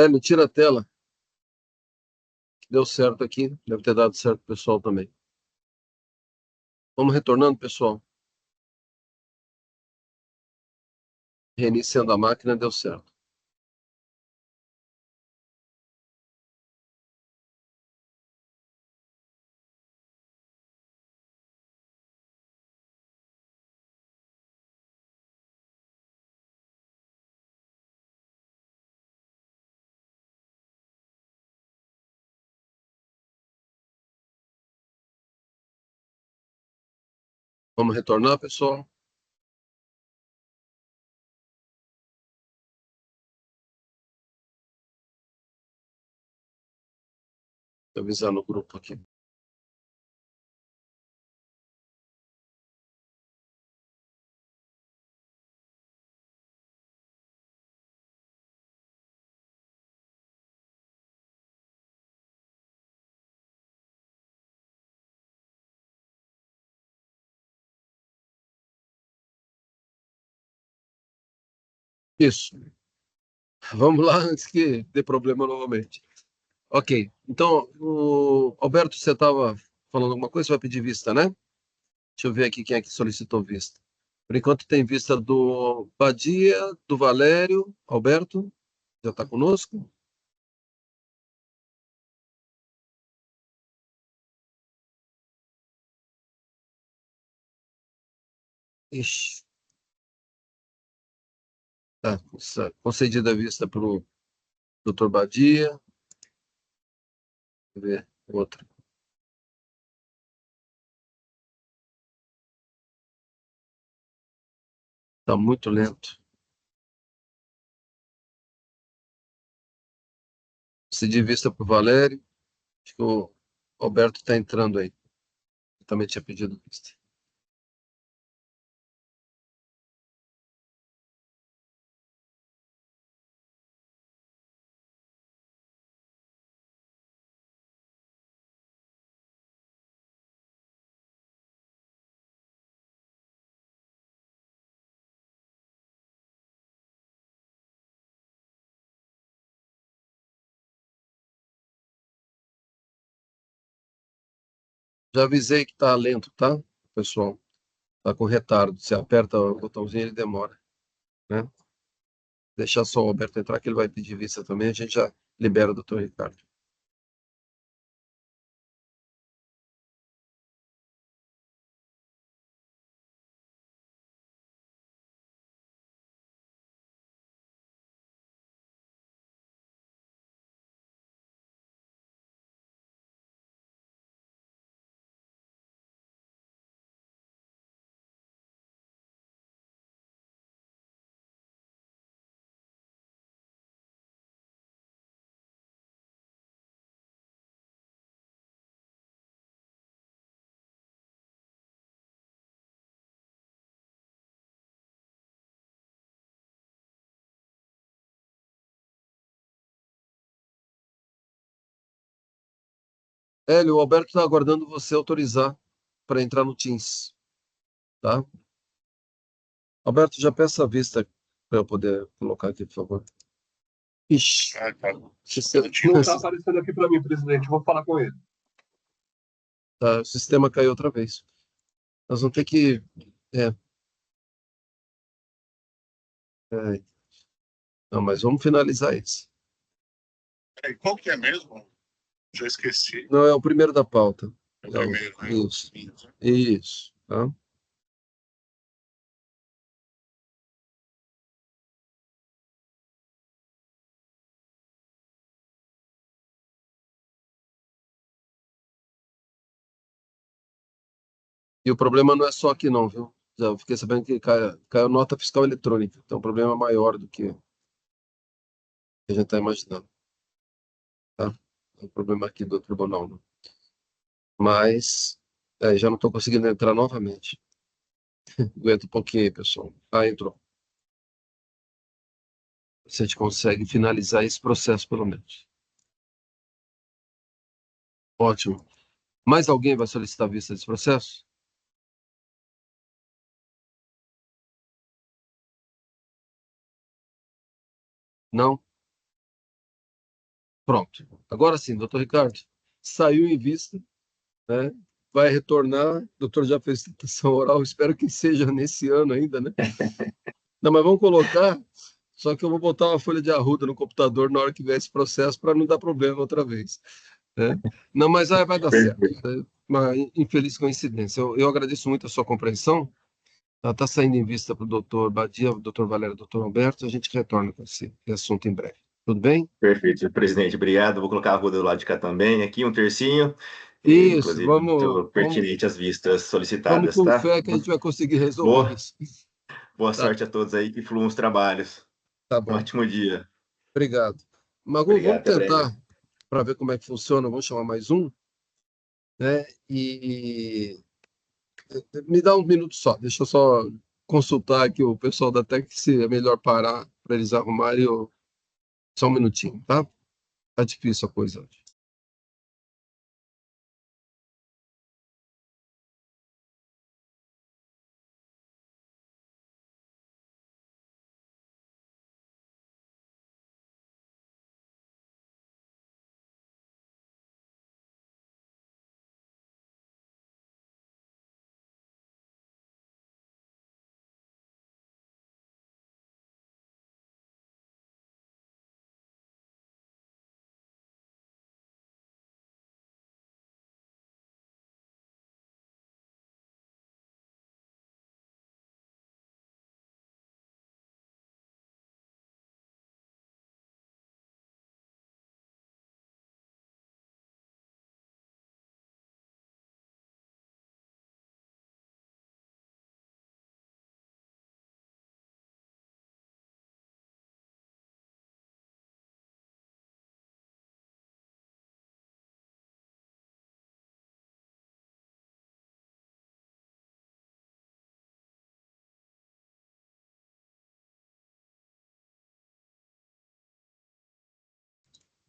Me tira a tela. Deu certo aqui. Deve ter dado certo pro pessoal também. Vamos retornando, pessoal. Reiniciando a máquina, deu certo. Vamos retornar, pessoal? Vou avisar no grupo aqui. Isso. Vamos lá antes que dê problema novamente. Ok. Então, Alberto, você estava falando alguma coisa? Você vai pedir vista, né? Deixa eu ver aqui quem é que solicitou vista. Por enquanto tem vista do Badia, do Valério. Alberto, já está conosco? Ixi. Tá, concedida a vista para o doutor Badia. Deixa eu ver outro. Está muito lento. Concedi vista para o Valério. Acho que o Alberto está entrando aí. Eu também tinha pedido vista. Já avisei que está lento, tá, pessoal? Está com retardo. Você aperta o botãozinho, ele demora, né? Deixar só o Alberto entrar, que ele vai pedir vista também. A gente já libera o doutor Ricardo. Hélio, o Alberto está aguardando você autorizar para entrar no Teams, tá? Alberto, já peça a vista para eu poder colocar aqui, por favor. Ixi. Não está aparecendo aqui para mim, presidente. Vou falar com ele. Tá, o sistema caiu outra vez. Nós vamos ter que... Não, mas vamos finalizar esse. Qual que é mesmo? Já esqueci. Não, é o primeiro da pauta. É o primeiro, né? Isso. Isso, tá? E o problema não é só aqui não, viu? Já fiquei sabendo que caiu nota fiscal eletrônica. Então o problema é maior do que a gente está imaginando. Tá? É um problema aqui do tribunal, não. Mas já não estou conseguindo entrar novamente. Aguenta um pouquinho aí, pessoal. Entrou. Se a gente consegue finalizar esse processo, pelo menos. Ótimo. Mais alguém vai solicitar vista desse processo? Não? Pronto. Agora sim, doutor Ricardo, saiu em vista, né? Vai retornar. O doutor já fez tentação oral, espero que seja nesse ano ainda, né? Não, mas vamos colocar, só que eu vou botar uma folha de arruda no computador na hora que vier esse processo para não dar problema outra vez, né? Não, mas vai dar certo. É uma infeliz coincidência. Eu agradeço muito a sua compreensão. Está saindo em vista para o doutor Badia, o doutor Valério, o doutor Alberto. A gente retorna com esse assunto em breve. Tudo bem? Perfeito, presidente. Obrigado. Vou colocar a arruda do lado de cá também. Aqui, um tercinho. Isso, inclusive muito vamos, pertinente às vistas vamos solicitadas, com tá? fé que a gente vai conseguir resolver Boa, isso. boa Tá, sorte a todos aí que fluam os trabalhos. tá Um bom. ótimo dia. Obrigado. Magu, Obrigado, vamos até breve. tentar para ver como é que funciona. Vamos chamar mais um, né? Me dá um minuto só. Deixa eu só consultar aqui o pessoal da Tech se é melhor parar para eles arrumarem. Só um minutinho, tá? Tá difícil a coisa hoje.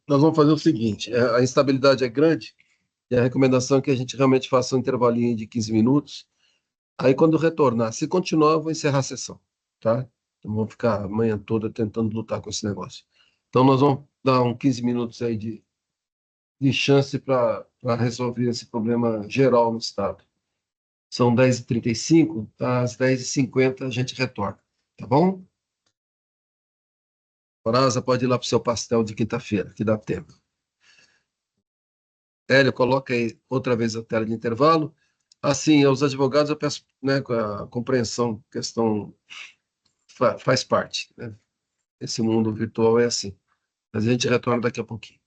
Nós vamos fazer o seguinte: a instabilidade é grande e a recomendação é que a gente realmente faça um intervalinho de 15 minutos. Aí, quando retornar, se continuar, eu vou encerrar a sessão, tá? Não vamos ficar a manhã toda tentando lutar com esse negócio. Então, nós vamos dar uns 15 minutos aí de chance para resolver esse problema geral no Estado. São 10h35, às 10h50 a gente retorna, tá bom? Horácia, pode ir lá para o seu pastel de quinta-feira, que dá tempo. Hélio, coloca aí outra vez a tela de intervalo. Assim, aos advogados eu peço, né, com a compreensão, questão faz parte, né? Esse mundo virtual é assim. Mas a gente retorna daqui a pouquinho.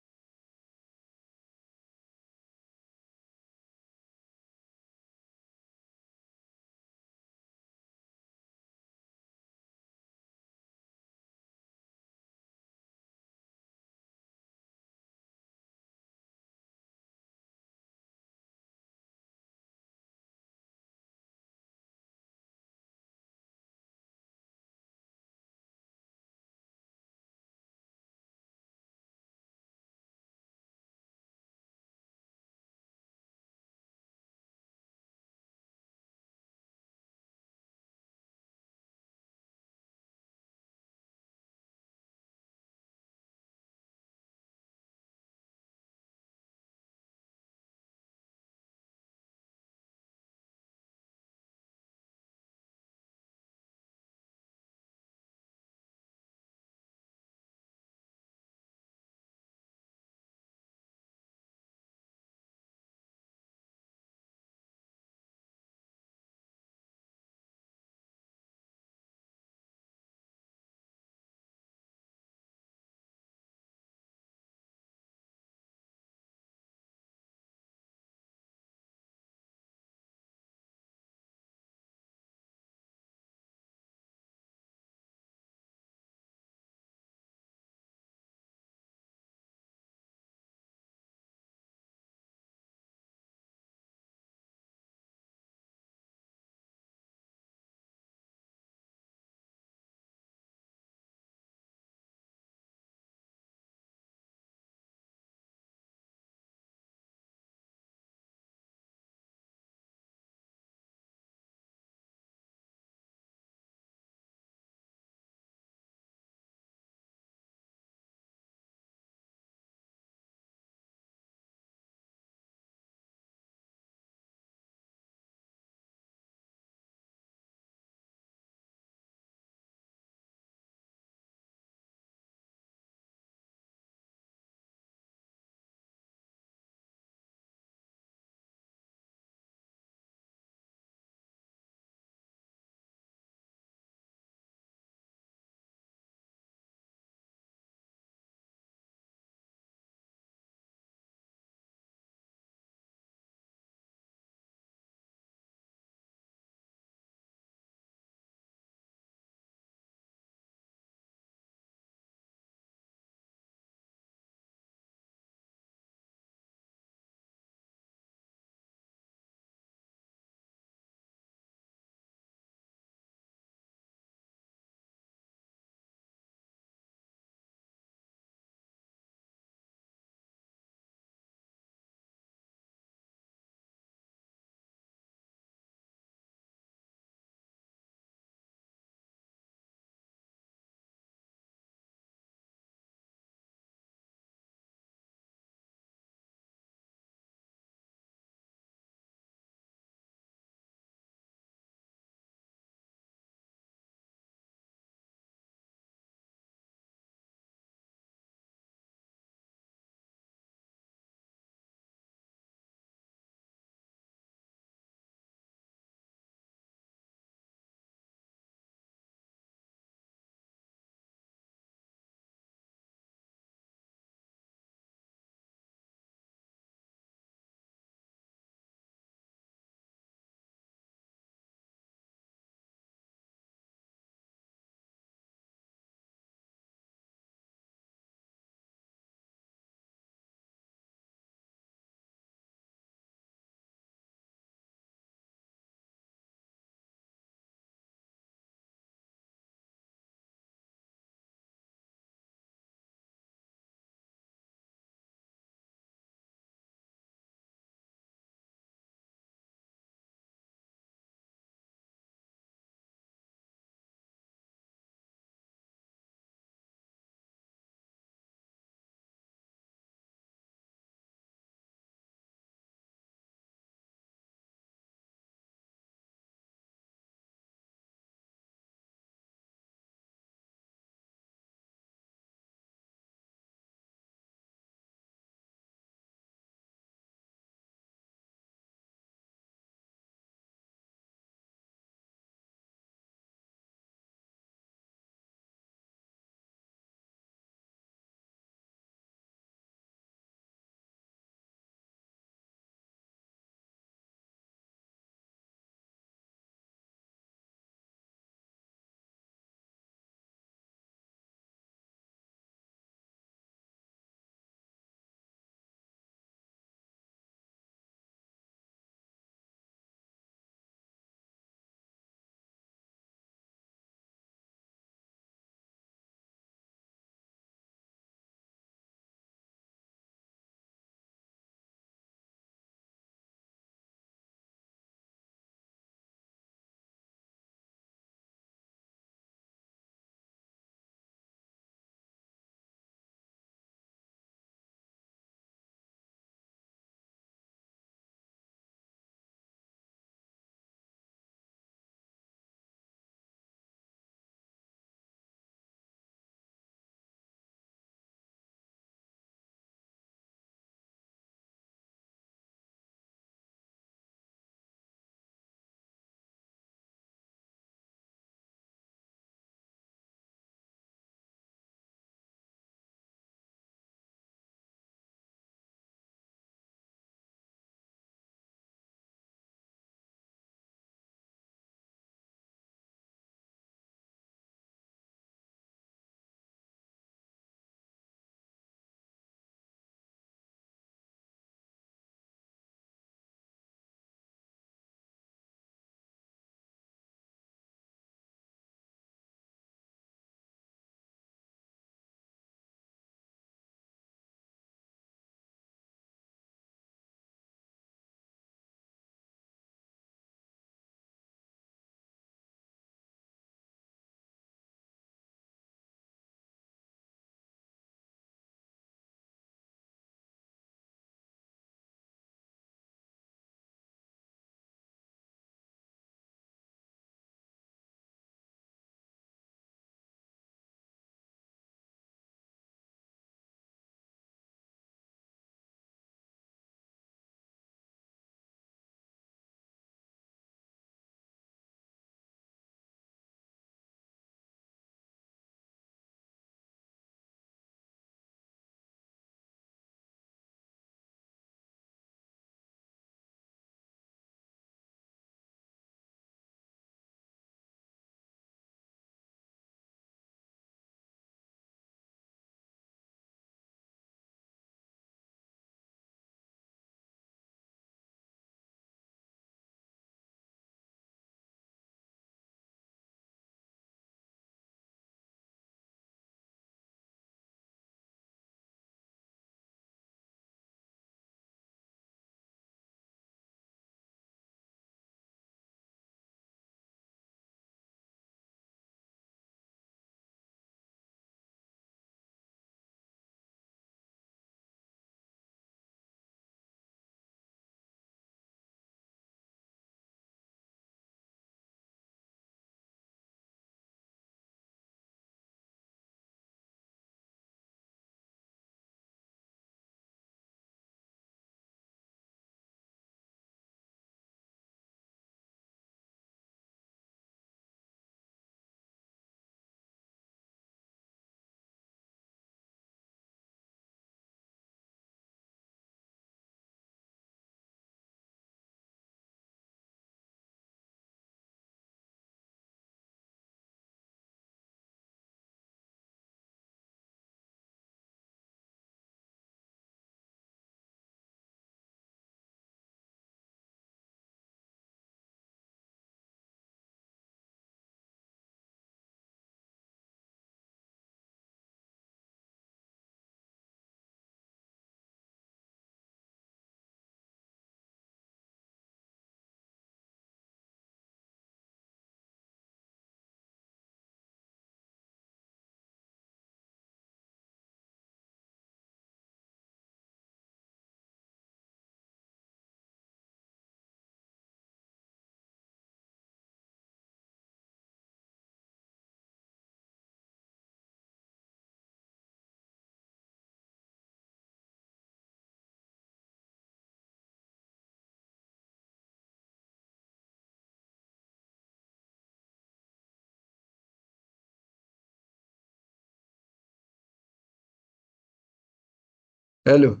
Hélio,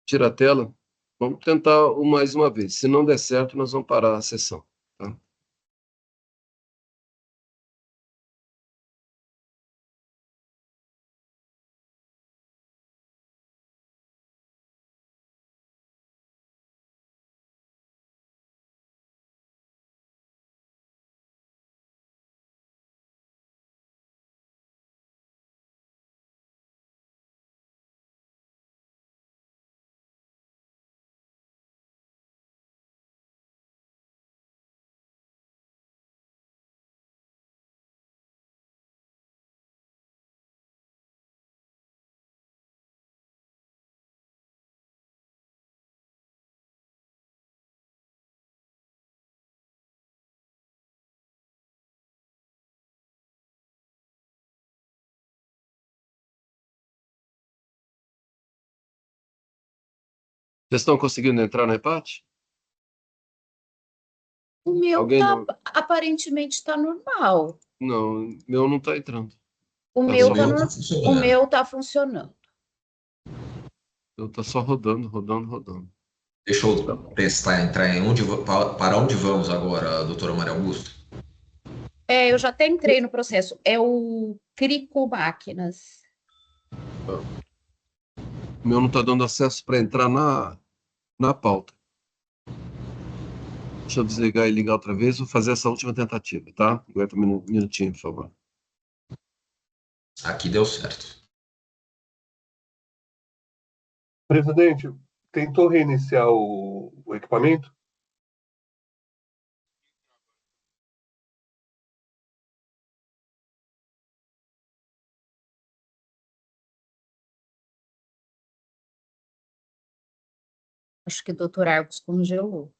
tira a tela. Vamos tentar mais uma vez. Se não der certo, nós vamos parar a sessão. Tá? Vocês estão conseguindo entrar no empate? O meu Alguém tá, não? aparentemente está normal. Não, meu não está entrando. O Tá meu só tá, rodando. o meu tá funcionando. Eu tá só rodando, rodando, rodando. Deixa eu prestar entrar em para onde vamos agora, doutora Maria Augusto? Eu já até entrei no processo. É o Crico Máquinas. O meu não está dando acesso para entrar na pauta. Deixa eu desligar e ligar outra vez. Vou fazer essa última tentativa, tá? Aguenta um minutinho, por favor. Aqui deu certo. Presidente, tentou reiniciar o equipamento? Acho que o doutor Argos congelou.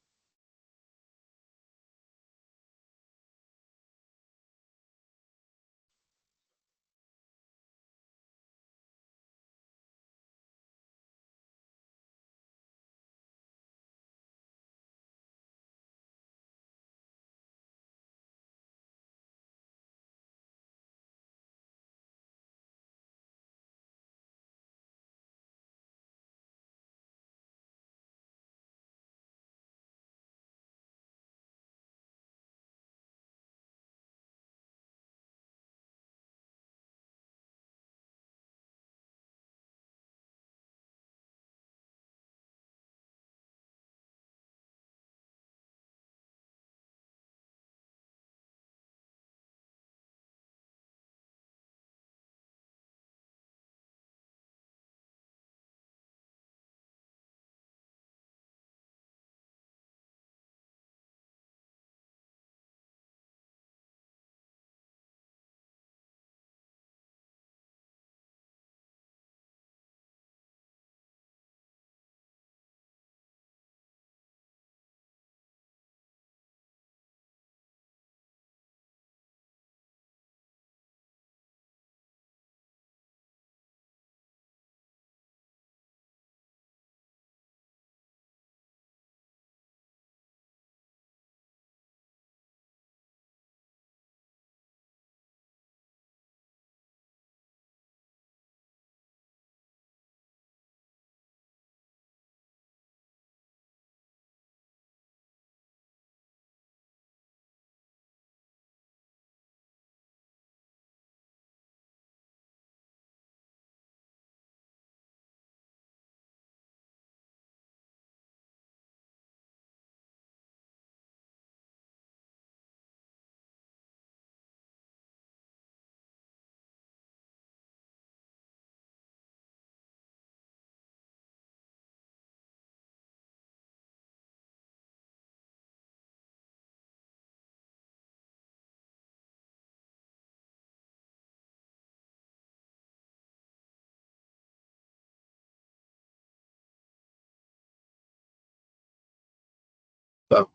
Tá.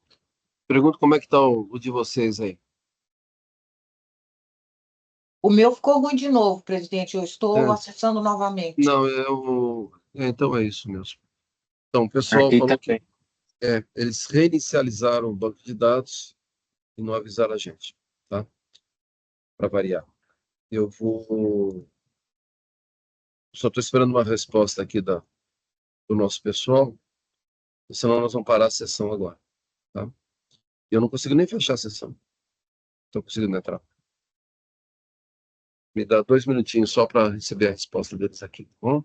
Pergunto como é que tá o de vocês aí. O meu ficou ruim de novo, presidente. Eu estou É. acessando novamente. Não, então é isso mesmo. Então, o pessoal Aqui falou também. que eles reinicializaram o banco de dados e não avisaram a gente, tá? Para variar. Eu vou... Só estou esperando uma resposta aqui da do nosso pessoal, senão nós vamos parar a sessão agora, tá? Eu não consigo nem fechar a sessão. Estou conseguindo entrar. Me dá 2 minutinhos só para receber a resposta deles aqui, tá bom?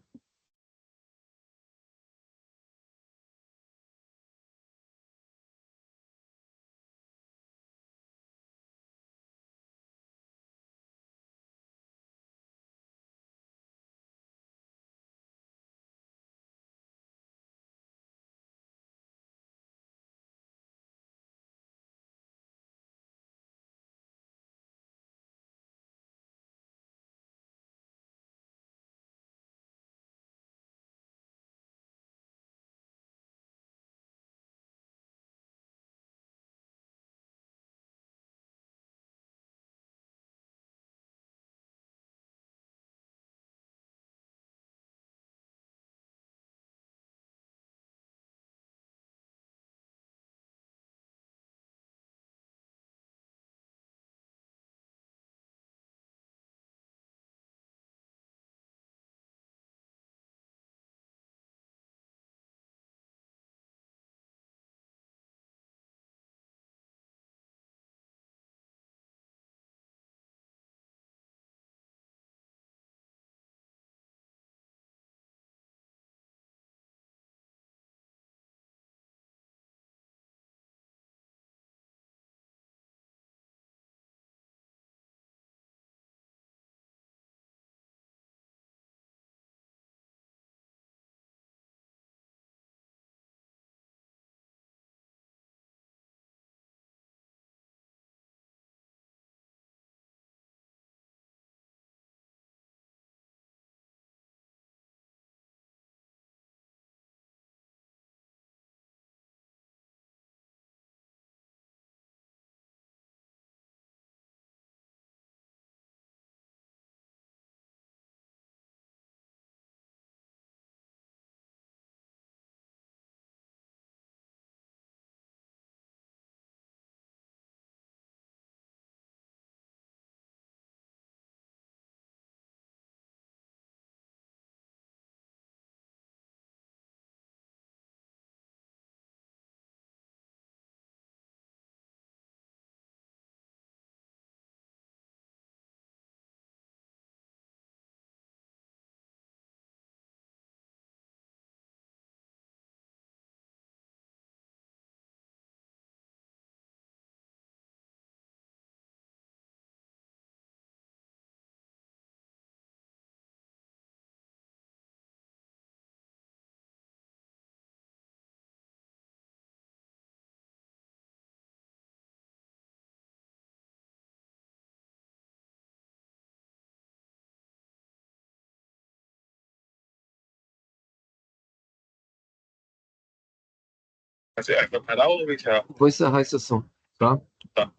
Vai parar ou vai encerrar? Vou encerrar a sessão, tá? Tá.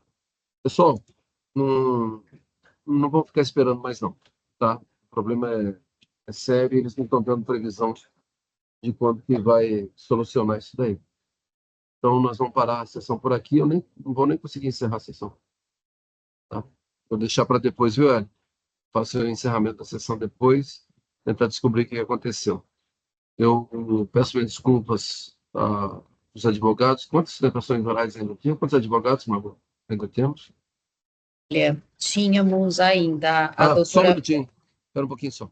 Pessoal, não vou ficar esperando mais não, tá? O problema é sério e eles não estão dando previsão de quando que vai solucionar isso daí. Então, nós vamos parar a sessão por aqui. Eu não vou nem conseguir encerrar a sessão, tá? Vou deixar para depois, viu, Hélio? Faço o encerramento da sessão depois, tentar descobrir o que aconteceu. Eu peço minhas desculpas aos advogados. Quantas sustentações orais ainda tinha? Quantos advogados, Mago, ainda temos? Olha, tínhamos ainda a Só um doutora... minutinho. Espera um pouquinho só.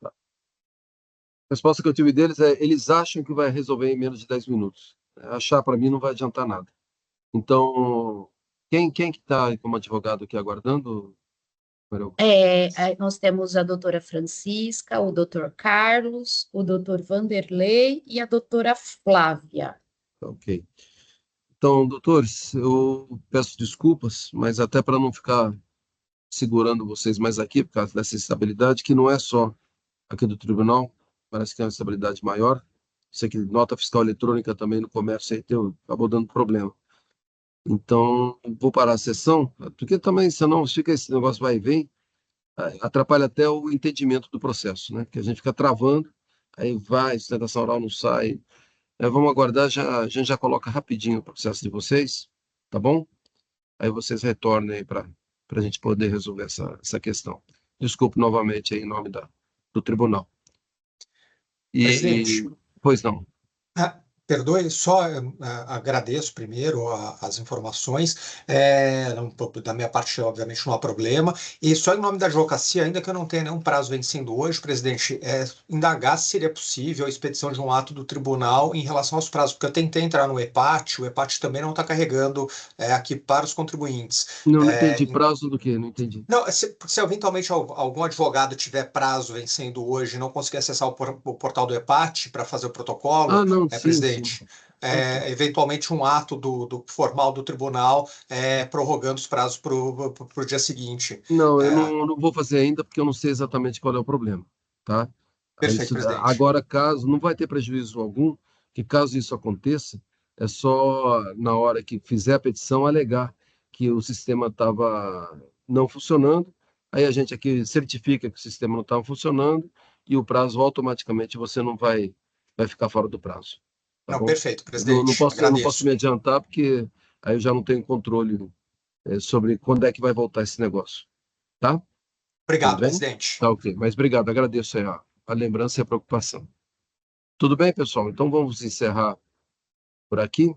A resposta que eu tive deles é: eles acham que vai resolver em menos de 10 minutos. Achar, para mim, não vai adiantar nada. Então, quem que está como advogado aqui aguardando? Nós temos a doutora Francisca, o doutor Carlos, o doutor Vanderlei e a doutora Flávia. Ok. Então, doutores, eu peço desculpas, mas até para não ficar segurando vocês mais aqui, por causa dessa instabilidade, que não é só aqui do tribunal, parece que é uma instabilidade maior. Sei que nota fiscal eletrônica também no comércio aí acabou dando problema. Então, vou parar a sessão, porque também, senão fica esse negócio vai e vem, atrapalha até o entendimento do processo, né? Que a gente fica travando, aí vai, sustentação oral não sai. Vamos aguardar, a gente já coloca rapidinho o processo de vocês, tá bom? Aí vocês retornem aí para a gente poder resolver essa questão. Desculpe novamente aí em nome do tribunal. Presidente, Pois não. perdoe, só agradeço primeiro as informações. Da minha parte, obviamente, não há problema. E só em nome da advocacia, ainda que eu não tenha nenhum prazo vencendo hoje, presidente, indagar se seria possível a expedição de um ato do tribunal em relação aos prazos, porque eu tentei entrar no EPAT, o EPAT também não está carregando aqui para os contribuintes. Não entendi. Prazo do quê? Não entendi. Não, se eventualmente algum advogado tiver prazo vencendo hoje e não conseguir acessar o portal do EPAT para fazer o protocolo, não, sim, presidente, sim. Eventualmente um ato do formal do tribunal prorrogando os prazos para o dia seguinte. Não, eu não vou fazer ainda porque eu não sei exatamente qual é o problema, tá? Perfeito, presidente. Agora, caso não vai ter prejuízo algum, que caso isso aconteça, é só na hora que fizer a petição alegar que o sistema estava não funcionando, aí a gente aqui certifica que o sistema não estava funcionando e o prazo automaticamente você não vai ficar fora do prazo. Tá bom? Perfeito, presidente. Não posso me adiantar porque aí eu já não tenho controle sobre quando é que vai voltar esse negócio, tá? Obrigado, presidente. Tá ok, mas obrigado, agradeço aí a lembrança e a preocupação. Tudo bem, pessoal? Então vamos encerrar por aqui.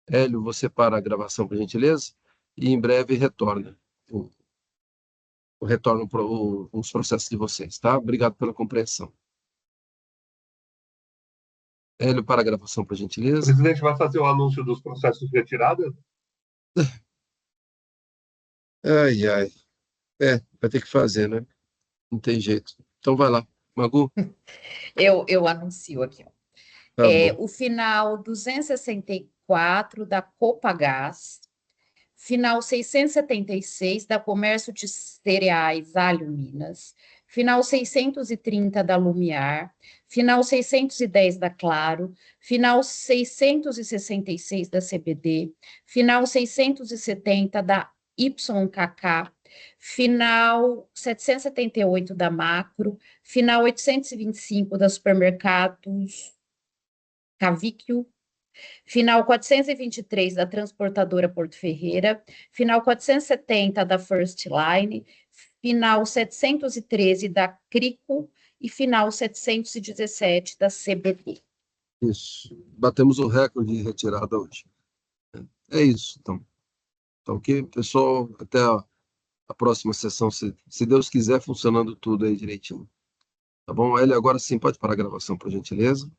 Hélio, você para a gravação, por gentileza, e em breve retorna. Retorno os processos de vocês, tá? Obrigado pela compreensão. Hélio, para a gravação, por gentileza. O presidente vai fazer o anúncio dos processos de retirada? Ai. Vai ter que fazer, né? Não tem jeito. Então vai lá. Magu? Eu anuncio aqui. Tá bom. O final 264 da Copagás, final 676 da Comércio de Cereais Alho Minas, final 630 da Lumiar, final 610 da Claro, final 666 da CBD, final 670 da YKK, final 778 da Macro, final 825 da Supermercados Cavicchio, final 423 da Transportadora Porto Ferreira, final 470 da First Line, final 713 da Crico e final 717 da CBD. Isso. Batemos o recorde de retirada hoje. É isso, então. Tá ok? Pessoal, até a próxima sessão, se Deus quiser, funcionando tudo aí direitinho. Tá bom? Hélio, agora sim, pode parar a gravação, por gentileza.